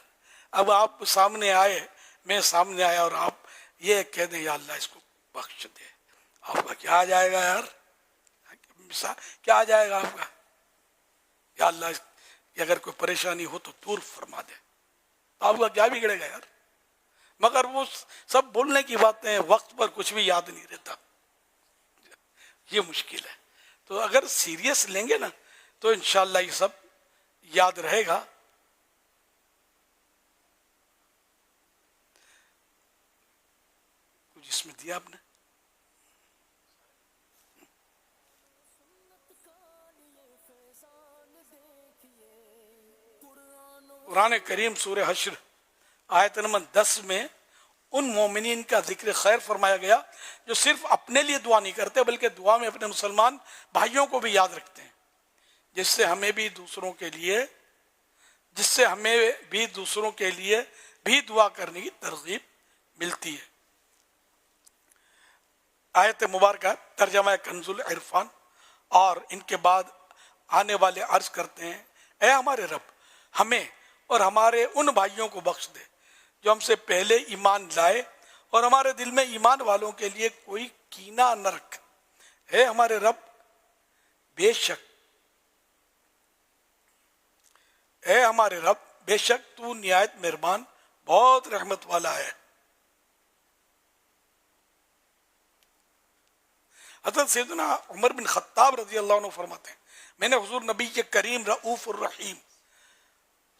اب آپ سامنے آئے، میں سامنے آیا اور آپ یہ کہہ دیں یا اللہ اس کو بخش دے، آپ کا کیا آ جائے گا یار؟ کیا آ جائے گا آپ کا؟ یا اللہ اگر کوئی پریشانی ہو تو دور فرما دے، تو آپ کا کیا بگڑے گا یار؟ مگر وہ سب بولنے کی باتیں، وقت پر کچھ بھی یاد نہیں رہتا، یہ مشکل ہے. تو اگر سیریس لیں گے نا تو انشاءاللہ یہ سب یاد رہے گا. کچھ اس میں دیا آپ نے؟ قرآن کریم سورہ حشر آیت نمبر 10 میں ان مومنین کا ذکر خیر فرمایا گیا جو صرف اپنے لیے دعا نہیں کرتے بلکہ دعا میں اپنے مسلمان بھائیوں کو بھی یاد رکھتے ہیں، جس سے ہمیں بھی دوسروں کے لیے بھی دعا کرنے کی ترغیب ملتی ہے. آیت مبارکہ ترجمہ کنز العرفان. اور ان کے بعد آنے والے عرض کرتے ہیں، اے ہمارے رب ہمیں اور ہمارے ان بھائیوں کو بخش دے جو ہم سے پہلے ایمان لائے، اور ہمارے دل میں ایمان والوں کے لیے کوئی کینہ نہ رکھ. اے ہمارے رب بے شک تو نہایت مہربان بہت رحمت والا ہے. حضرت سیدنا عمر بن خطاب رضی اللہ عنہ فرماتے ہیں، میں نے حضور نبی کے کریم رؤوف الرحیم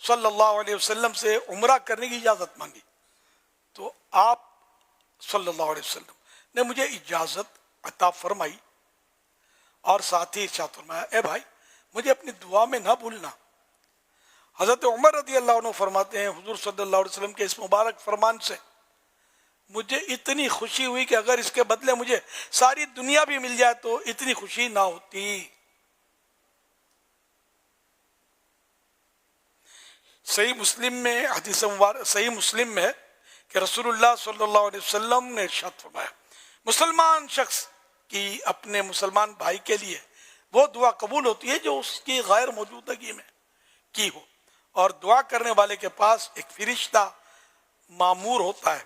صلی اللہ علیہ وسلم سے عمرہ کرنے کی اجازت مانگی، تو آپ صلی اللہ علیہ وسلم نے مجھے اجازت عطا فرمائی اور ساتھ ہی ارشاد فرمایا، اے بھائی مجھے اپنی دعا میں نہ بھولنا، حضرت عمر رضی اللہ عنہ فرماتے ہیں حضور صلی اللہ علیہ وسلم کے اس مبارک فرمان سے مجھے اتنی خوشی ہوئی کہ اگر اس کے بدلے مجھے ساری دنیا بھی مل جائے تو اتنی خوشی نہ ہوتی. صحیح مسلم میں حدیث صحیح مسلم میں ہے کہ رسول اللہ صلی اللہ علیہ وسلم نے ارشاد فرمایا مسلمان شخص کی اپنے مسلمان بھائی کے لیے وہ دعا قبول ہوتی ہے جو اس کی غیر موجودگی میں کی ہو، اور دعا کرنے والے کے پاس ایک فرشتہ مامور ہوتا ہے.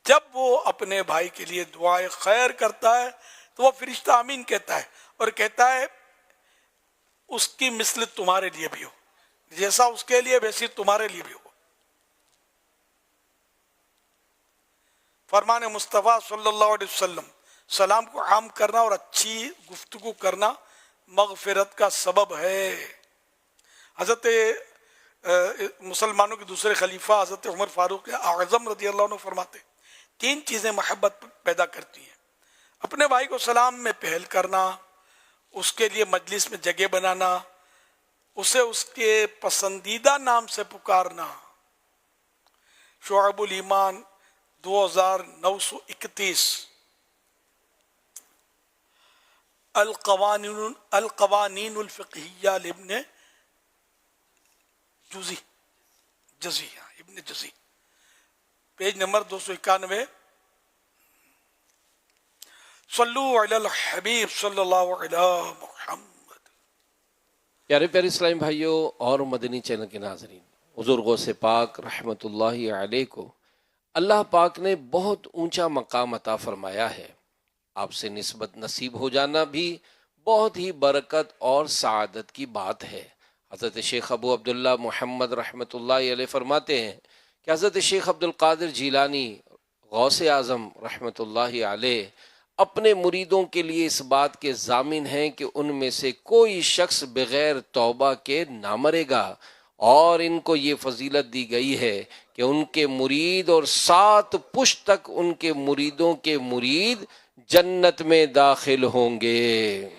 جب وہ اپنے بھائی کے لیے دعائے خیر کرتا ہے تو وہ فرشتہ آمین کہتا ہے اور کہتا ہے اس کی مثل تمہارے لیے بھی ہو، جیسا اس کے لیے ویسی تمہارے لیے بھی ہو. فرمان مصطفیٰ صلی اللہ علیہ وسلم سلام کو عام کرنا اور اچھی گفتگو کرنا مغفرت کا سبب ہے. حضرت مسلمانوں کے دوسرے خلیفہ حضرت عمر فاروق اعظم رضی اللہ عنہ فرماتے 3 چیزیں محبت پیدا کرتی ہیں: اپنے بھائی کو سلام میں پہل کرنا، اس کے لیے مجلس میں جگہ بنانا، اسے اس کے پسندیدہ نام سے پکارنا. شعب الایمان 2931. القوانین الفقہیہ لابن ابن جزی پیج نمبر 291. صلو علی الحبیب صلی اللہ علیہ محمد. پیارے پیارے اسلامی بھائیوں اور مدنی چینل کے ناظرین، حضور غوث پاک رحمۃ اللہ علیہ کو اللہ پاک نے بہت اونچا مقام عطا فرمایا ہے. آپ سے نسبت نصیب ہو جانا بھی بہت ہی برکت اور سعادت کی بات ہے. حضرت شیخ ابو عبداللہ محمد رحمۃ اللہ علیہ فرماتے ہیں کہ حضرت شیخ عبد القادر جیلانی غوث اعظم رحمۃ اللہ علیہ اپنے مریدوں کے لیے اس بات کے ضامن ہیں کہ ان میں سے کوئی شخص بغیر توبہ کے نہ مرے گا، اور ان کو یہ فضیلت دی گئی ہے کہ ان کے مرید اور 7 پشت تک ان کے مریدوں کے مرید جنت میں داخل ہوں گے.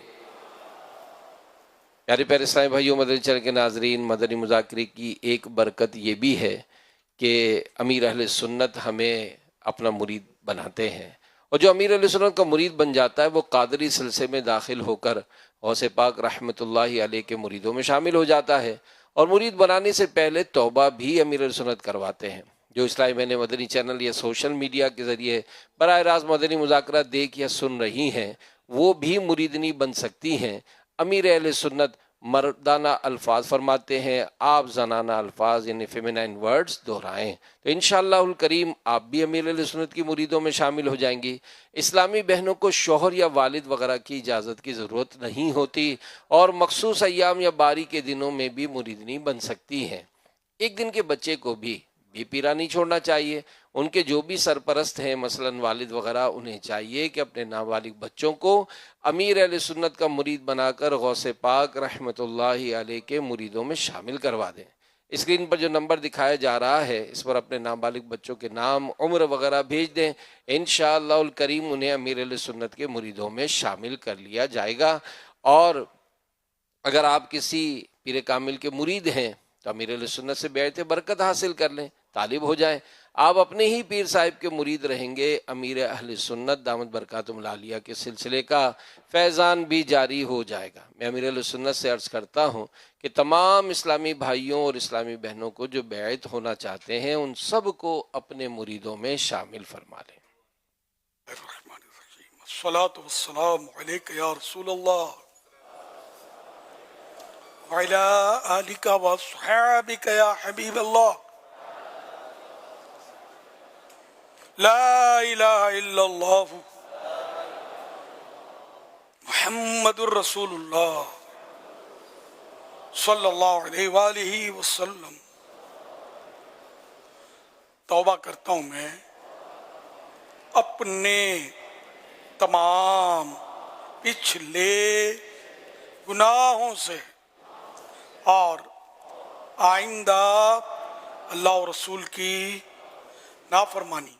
پیارے پیارے اسلامی بھائیوں، مدنی چینل کے ناظرین، مدنی مذاکرے کی ایک برکت یہ بھی ہے کہ امیر اہل سنت ہمیں اپنا مرید بناتے ہیں، اور جو امیر اہل سنت کا مرید بن جاتا ہے وہ قادری سلسلے میں داخل ہو کر غوث پاک رحمۃ اللہ علیہ کے مریدوں میں شامل ہو جاتا ہے. اور مرید بنانے سے پہلے توبہ بھی امیر اہل سنت کرواتے ہیں. جو اسلامی بہنیں مدنی چینل یا سوشل میڈیا کے ذریعے براہ راست مدنی مذاکرات دیکھ یا سن رہی ہیں، وہ بھی مریدنی بن سکتی ہیں. امیر اہل سنت مردانہ الفاظ فرماتے ہیں، آپ زنانہ الفاظ یعنی فیمینائن ورڈز دہرائیں، تو انشاءاللہ الکریم آپ بھی امیر اہل سنت کی مریدوں میں شامل ہو جائیں گی. اسلامی بہنوں کو شوہر یا والد وغیرہ کی اجازت کی ضرورت نہیں ہوتی، اور مخصوص ایام یا باری کے دنوں میں بھی مریدنی بن سکتی ہیں. ایک دن کے بچے کو بھی پیرا نہیں چھوڑنا چاہیے. ان کے جو بھی سرپرست ہیں مثلا والد وغیرہ، انہیں چاہیے کہ اپنے نابالغ بچوں کو امیر اہل سنت کا مرید بنا کر غوث پاک رحمۃ اللہ علیہ کے مریدوں میں شامل کروا دیں. اسکرین پر جو نمبر دکھایا جا رہا ہے اس پر اپنے نابالغ بچوں کے نام، عمر وغیرہ بھیج دیں. انشاءاللہ الکریم انہیں امیر اہل سنت کے مریدوں میں شامل کر لیا جائے گا. اور اگر آپ کسی پیر کامل کے مرید ہیں تو امیر اہل سنت سے بیعت برکت حاصل کر لیں، طالب ہو جائیں. آپ اپنے ہی پیر صاحب کے مرید رہیں گے، امیر اہل سنت دامت برکاتہم العالیہ کے سلسلے کا فیضان بھی جاری ہو جائے گا. میں امیر اہل سنت سے عرض کرتا ہوں کہ تمام اسلامی بھائیوں اور اسلامی بہنوں کو جو بیعت ہونا چاہتے ہیں ان سب کو اپنے مریدوں میں شامل فرما لیں. الصلاۃ والسلام علیک یا رسول اللہ وعلی آلک واصحابک یا حبیب اللہ. لا الہ الا اللہ محمد الرسول اللہ صلی اللہ علیہ وآلہ وسلم. توبہ کرتا ہوں میں اپنے تمام پچھلے گناہوں سے اور آئندہ اللہ اور رسول کی نافرمانی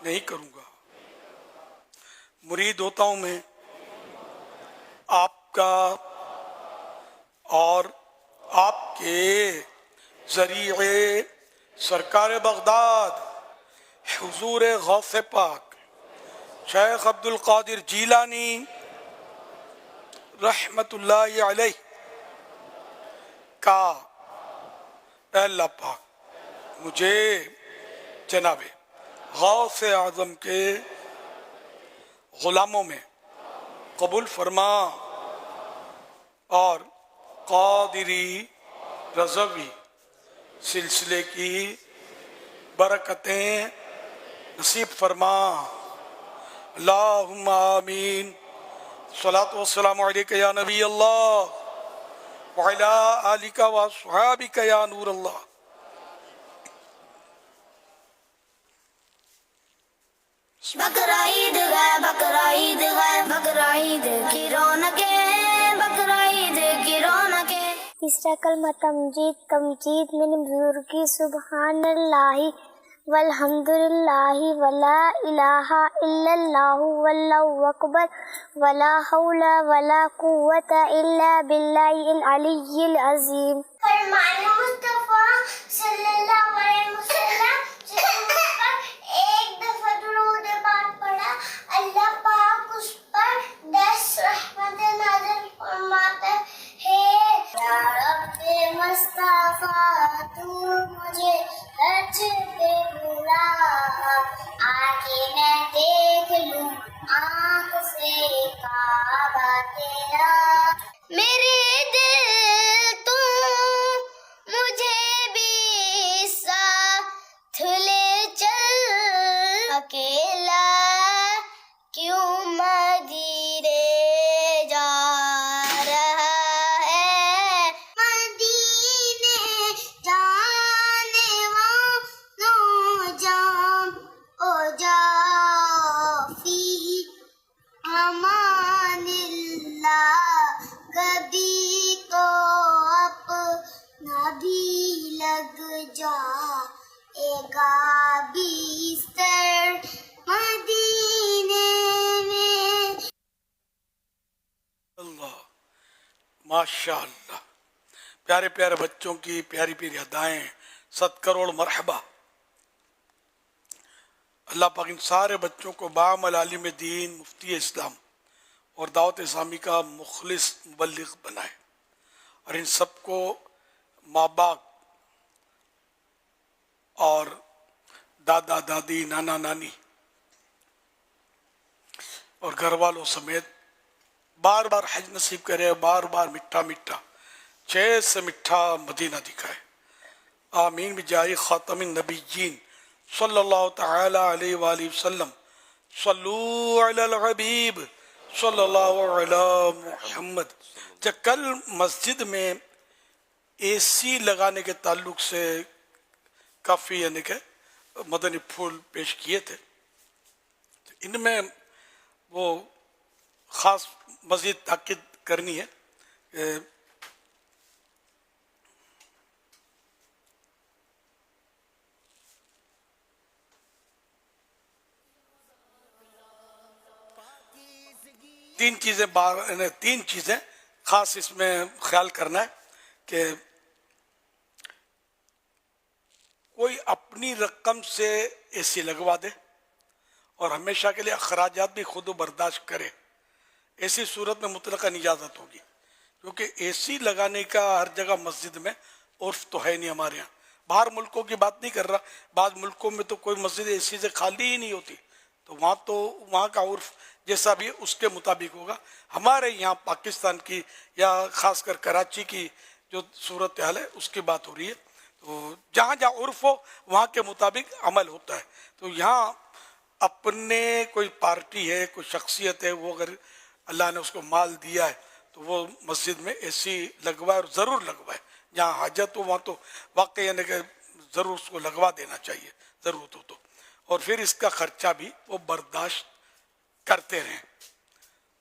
نہیں کروں گا. مرید ہوتا ہوں میں آپ کا اور آپ کے ذریعے سرکار بغداد حضور غوث پاک شیخ عبد القادر جیلانی رحمت اللہ علیہ کا اے اللہ پاک مجھے جناب غوث اعظم کے غلاموں میں قبول فرما اور قادری رضوی سلسلے کی برکتیں نصیب فرما اللہم آمین صلاۃ والسلام علیکہ یا نبی اللہ وعلی آلک واصحابک یا نور اللہ. بقرعید ہے بقرعید ہے بقرعید کی رونقیں بقرعید کی رونقیں. تیسرا کلمہ تمجید من بزرگی سبحان اللہ والحمد للہ ولا الہ الا اللہ واللہ اکبر ولا حول ولا قوة الا باللہ العلی العظیم. فرمان مصطفیٰ صلی اللہ علیہ وسلم ایک دفعہ درود پاک پڑھا اللہ پاک اس پر 10 رحمتیں نازل فرماتے ہیں. یا رب مصطفیٰ تو مجھے رچ دے بلا آگے میں دیکھ لوں آنکھ سے کعبہ تیرا. میرے دل تو مجھے بھی ساتھ لے چل اکیلا کیوں مدینے جا رہا ہے. مدینے جانے والوں جام او جا فی امان اللہ کبھی تو اپنا بھی لگ جا گا بیستر مدینے میں. اللہ ماشاء اللہ. پیارے پیارے بچوں کی پیاری پیاری ادائیں 7 کروڑ مرحبا. اللہ پاک ان سارے بچوں کو بعمل عالم دین مفتی اسلام اور دعوت اسلامی کا مخلص مبلغ بنائے اور ان سب کو ماں باپ اور دادا دادی نانا نانی اور گھر والوں سمیت بار بار حج نصیب کرے. بار بار میٹھا میٹھا 6 سے میٹھا مدینہ دکھائے. آمین بجاہ خاتم النبیین صلی اللہ تعالی علیہ وآلہ وسلم. صلو علی الحبیب صلی اللہ علی محمد. کل مسجد میں اے سی لگانے کے تعلق سے کافی یعنی کہ مدنی پھول پیش کیے تھے. ان میں وہ خاص مزید تاکید کرنی ہے کہ تین چیزیں خاص اس میں خیال کرنا ہے کہ کوئی اپنی رقم سے اے سی لگوا دے اور ہمیشہ کے لیے اخراجات بھی خود برداشت کرے. ایسی صورت میں مطلقاً اجازت ہوگی کیونکہ اے سی لگانے کا ہر جگہ مسجد میں عرف تو ہے نہیں. ہمارے یہاں باہر ملکوں کی بات نہیں کر رہا, بعض ملکوں میں تو کوئی مسجد اے سی سے خالی ہی نہیں ہوتی, تو وہاں کا عرف جیسا بھی اس کے مطابق ہوگا. ہمارے یہاں پاکستان کی یا خاص کر کراچی کی جو صورتحال ہے اس کی بات ہو رہی ہے. تو جہاں جہاں عرف ہو وہاں کے مطابق عمل ہوتا ہے. تو یہاں اپنے کوئی پارٹی ہے, کوئی شخصیت ہے, وہ اگر اللہ نے اس کو مال دیا ہے تو وہ مسجد میں اے سی لگوائے اور ضرور لگوائے. جہاں حاجت ہو وہاں تو واقعی یعنی کہ ضرور اس کو لگوا دینا چاہیے ضرورت ہو تو, اور پھر اس کا خرچہ بھی وہ برداشت کرتے رہیں.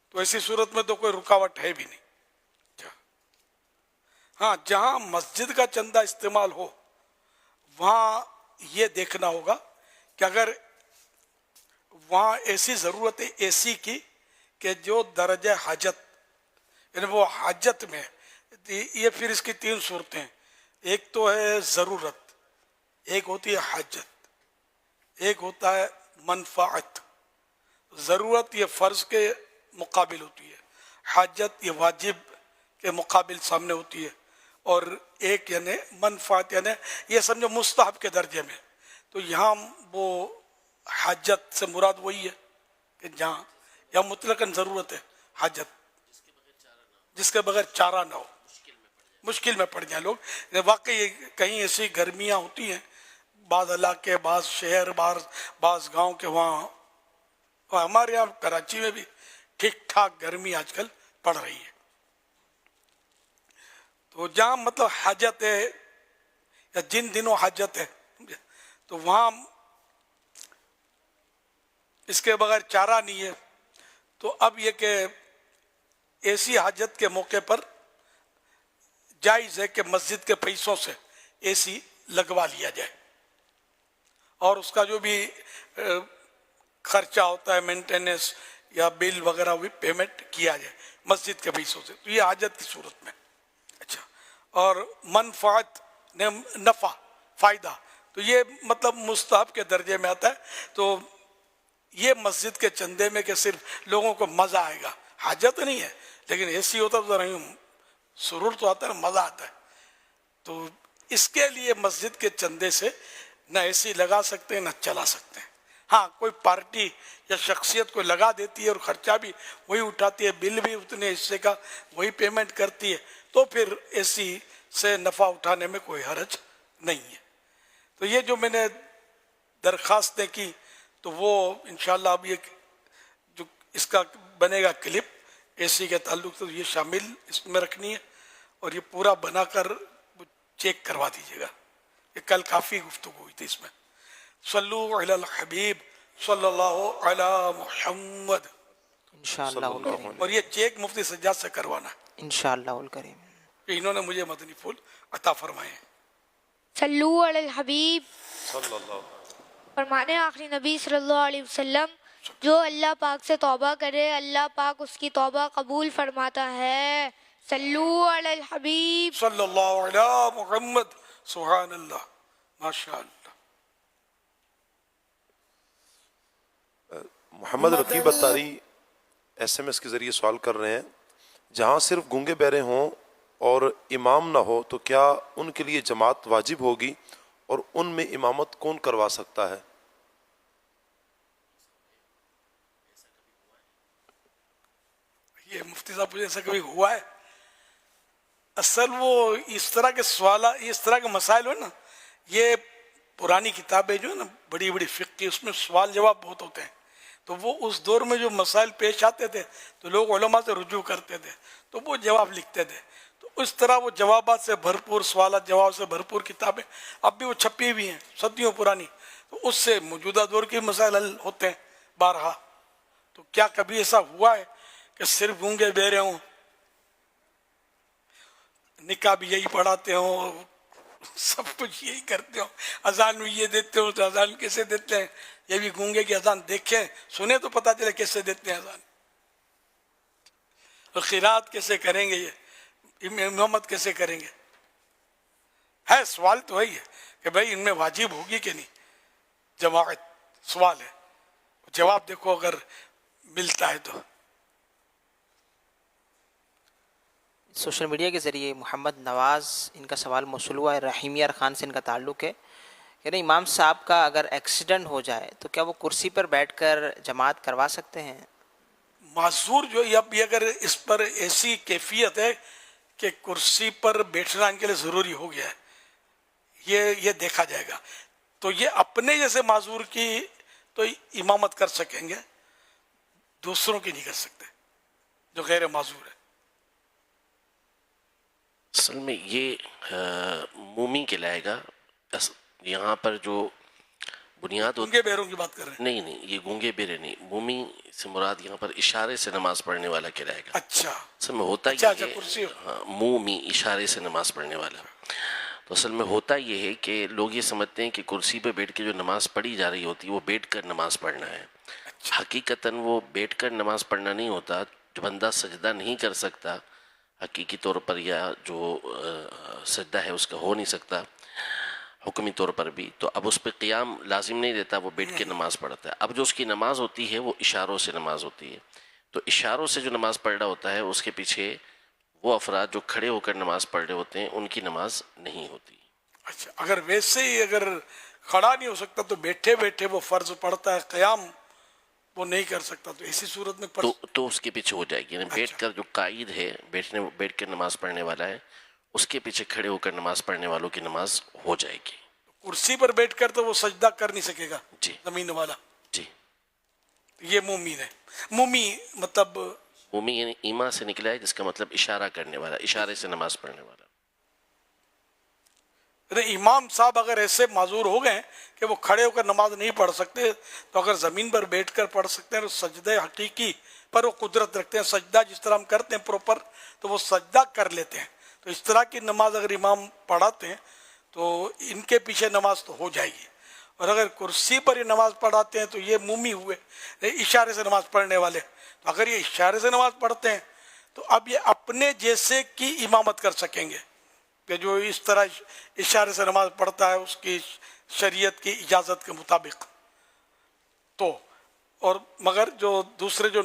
تو ایسی صورت میں تو کوئی رکاوٹ ہے بھی نہیں. ہاں جہاں مسجد کا چندہ استعمال ہو وہاں یہ دیکھنا ہوگا کہ اگر وہاں ایسی ضرورت ہے اے سی کی کہ جو درجہ حاجت یعنی وہ حاجت میں, یہ پھر اس کی 3 صورتیں ہیں. ایک تو ہے ضرورت، ایک ہوتی ہے حاجت، ایک ہوتا ہے منفعت. ضرورت یہ فرض کے مقابل ہوتی ہے، حاجت یہ واجب کے مقابل سامنے ہوتی ہے، اور ایک یعنی منفعت یعنی یہ سمجھو مستحب کے درجے میں. تو یہاں وہ حاجت سے مراد وہی ہے کہ جہاں یا مطلقاً ضرورت ہے، حاجت جس کے بغیر چارہ نہ ہو، مشکل میں پڑ جائیں لوگ. واقعی کہیں ایسی گرمیاں ہوتی ہیں، بعض علاقے، بعض شہر، بعض گاؤں کے وہاں، اور ہمارے یہاں کراچی میں بھی ٹھیک ٹھاک گرمی آج کل پڑ رہی ہے. تو جہاں مطلب حاجت ہے یا جن دنوں حاجت ہے تو وہاں اس کے بغیر چارہ نہیں ہے. تو اب یہ کہ ایسی حاجت کے موقع پر جائز ہے کہ مسجد کے پیسوں سے اے سی لگوا لیا جائے، اور اس کا جو بھی خرچہ ہوتا ہے مینٹیننس یا بل وغیرہ بھی پیمنٹ کیا جائے مسجد کے پیسوں سے. تو یہ حاجت کی صورت میں. اچھا، اور منفعت نفع فائدہ تو یہ مطلب مستحب کے درجے میں آتا ہے. تو یہ مسجد کے چندے میں کہ صرف لوگوں کو مزہ آئے گا، حاجت نہیں ہے، لیکن اے سی ہوتا تو ذرا سرور تو آتا ہے، مزہ آتا ہے. تو اس کے لیے مسجد کے چندے سے نہ اے سی لگا سکتے ہیں نہ چلا سکتے ہیں. ہاں کوئی پارٹی یا شخصیت کو لگا دیتی ہے اور خرچہ بھی وہی اٹھاتی ہے، بل بھی اتنے حصے کا وہی پیمنٹ کرتی ہے، تو پھر اے سی سے نفع اٹھانے میں کوئی حرج نہیں ہے. تو یہ جو میں نے درخواستیں کی تو وہ انشاءاللہ اب یہ جو اس کا بنے گا کلپ اے سی کے تعلق سے یہ شامل اس میں رکھنی ہے، اور یہ پورا بنا کر چیک کروا دیجیے گا. کہ کل کافی گفتگو ہوئی تھی اس میں. صلو علی الحبیب صلی اللہ علی محمد انشاءاللہ الکریم. اور یہ چیک مفتی سجاد سے کروانا ہے انشاءاللہ الکریم. کہ انہوں نے مجھے مدنی پھول عطا فرمائے ہیں. صلو علی الحبیب صلی اللہ فرمانے آخری نبی صلی اللہ علیہ وسلم، جو اللہ پاک سے توبہ کرے اللہ پاک اس کی توبہ قبول فرماتا ہے. صلو علی الحبیب صلی اللہ علی محمد. سبحان اللہ، ماشاء اللہ. محمد رقیب اتاری ایس ایم ایس کے ذریعے سوال کر رہے ہیں، جہاں صرف گونگے بہرے ہوں اور امام نہ ہو تو کیا ان کے لیے جماعت واجب ہوگی، اور ان میں امامت کون کروا سکتا ہے؟ یہ مفتی صاحب مجھے ایسا کبھی ہوا ہے؟ اصل وہ اس طرح کے سوالات، اس طرح کے مسائل ہو نا، یہ پرانی کتابیں جو ہے نا بڑی بڑی فقہ کی، اس میں سوال جواب بہت ہوتے ہیں. تو وہ اس دور میں جو مسائل پیش آتے تھے تو لوگ علماء سے رجوع کرتے تھے تو وہ جواب لکھتے تھے. تو اس طرح وہ جوابات سے بھرپور، سوالات جواب سے بھرپور کتابیں اب بھی وہ چھپی ہوئی ہیں صدیوں پرانی. تو اس سے موجودہ دور کے مسائل حل ہوتے ہیں بارہا. تو کیا کبھی ایسا ہوا ہے کہ صرف گونگے بہرے ہوں، نکاح بھی یہی پڑھاتے ہوں، سب کچھ یہی کرتے ہوں، اذان بھی یہ دیتے ہوں، تو اذان کیسے دیتے ہیں؟ یہ بھی گونگے کی اذان دیکھیں سنیں تو پتہ چلے کیسے دیتے ہیں اذان. اور قرات کیسے کریں گے، یہ امامت کیسے کریں گے؟ ہے سوال تو وہی ہے کہ بھائی ان میں واجب ہوگی کہ نہیں جماعت، سوال ہے. جواب دیکھو اگر ملتا ہے تو. سوشل میڈیا کے ذریعے محمد نواز ان کا سوال موصول ہوا ہے، رحیم یار خان سے ان کا تعلق ہے. کہہ رہے امام صاحب کا اگر ایکسیڈنٹ ہو جائے تو کیا وہ کرسی پر بیٹھ کر جماعت کروا سکتے ہیں؟ معذور جو اب یہ اگر اس پر ایسی کیفیت ہے کہ کرسی پر بیٹھنا ان کے لیے ضروری ہو گیا ہے، یہ دیکھا جائے گا. تو یہ اپنے جیسے معذور کی تو امامت کر سکیں گے، دوسروں کی نہیں کر سکتے جو غیر معذور ہے. اصل میں یہ مومی کہلائے گا. یہاں پر جو بنیاد گونگے بہروں کی بات کر رہے ہیں. نہیں یہ گونگے بہرے نہیں، مومی سے مراد یہاں پر اشارے سے نماز پڑھنے والا کہلائے گا. اچھا اصل میں ہوتا یہ ہے، ہاں مومی اشارے سے نماز پڑھنے والا. تو اصل میں ہوتا یہ ہے کہ لوگ یہ سمجھتے ہیں کہ کرسی پہ بیٹھ کے جو نماز پڑھی جا رہی ہوتی ہے وہ بیٹھ کر نماز پڑھنا ہے. حقیقتاً وہ بیٹھ کر نماز پڑھنا نہیں ہوتا. جو بندہ سجدہ نہیں کر سکتا حقیقی طور پر یا جو سجدہ ہے اس کا ہو نہیں سکتا حکمی طور پر بھی، تو اب اس پہ قیام لازم نہیں رہتا، وہ بیٹھ کے نماز پڑھتا ہے۔ اب جو اس کی نماز ہوتی ہے وہ اشاروں سے نماز ہوتی ہے، تو اشاروں سے جو نماز پڑھ رہا ہوتا ہے اس کے پیچھے وہ افراد جو کھڑے ہو کر نماز پڑھ رہے ہوتے ہیں ان کی نماز نہیں ہوتی۔ اچھا، اگر ویسے ہی اگر کھڑا نہیں ہو سکتا تو بیٹھے بیٹھے وہ فرض پڑھتا ہے، قیام وہ نہیں کر سکتا، تو اسی صورت میں تو اس کے پیچھے ہو جائے گی، یعنی بیٹھ کر جو قائد ہے بیٹھ کر نماز پڑھنے والا ہے اس کے پیچھے کھڑے ہو کر نماز پڑھنے والوں کی نماز ہو جائے گی۔ کرسی پر بیٹھ کر تو وہ سجدہ کر نہیں سکے گا جی زمین والا، جی۔ یہ مومین ہے۔ مومی مطلب مومی یعنی ایما سے نکلا ہے، جس کا مطلب اشارہ کرنے والا، اشارے سے نماز پڑھنے والا۔ امام صاحب اگر ایسے معذور ہو گئے کہ وہ کھڑے ہو کر نماز نہیں پڑھ سکتے تو اگر زمین پر بیٹھ کر پڑھ سکتے ہیں تو سجدہ حقیقی پر وہ قدرت رکھتے ہیں، سجدہ جس طرح ہم کرتے ہیں پروپر تو وہ سجدہ کر لیتے ہیں، تو اس طرح کی نماز اگر امام پڑھاتے ہیں تو ان کے پیچھے نماز تو ہو جائے گی، اور اگر کرسی پر یہ نماز پڑھاتے ہیں تو یہ مومی ہوئے اشارے سے نماز پڑھنے والے، تو اگر یہ اشارے سے نماز پڑھتے ہیں تو اب یہ اپنے جیسے کی امامت کر سکیں گے کہ جو اس طرح اشارے سے نماز پڑھتا ہے اس کی شریعت کی اجازت کے مطابق۔ تو اور مگر جو دوسرے جو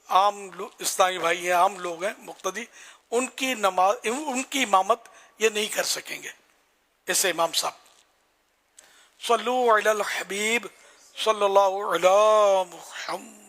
عام اسلامی بھائی ہیں، عام لوگ ہیں مقتدی، ان کی نماز ان کی امامت یہ نہیں کر سکیں گے ایسے امام صاحب۔ صلو علی الحبیب صلی اللہ علی محمد۔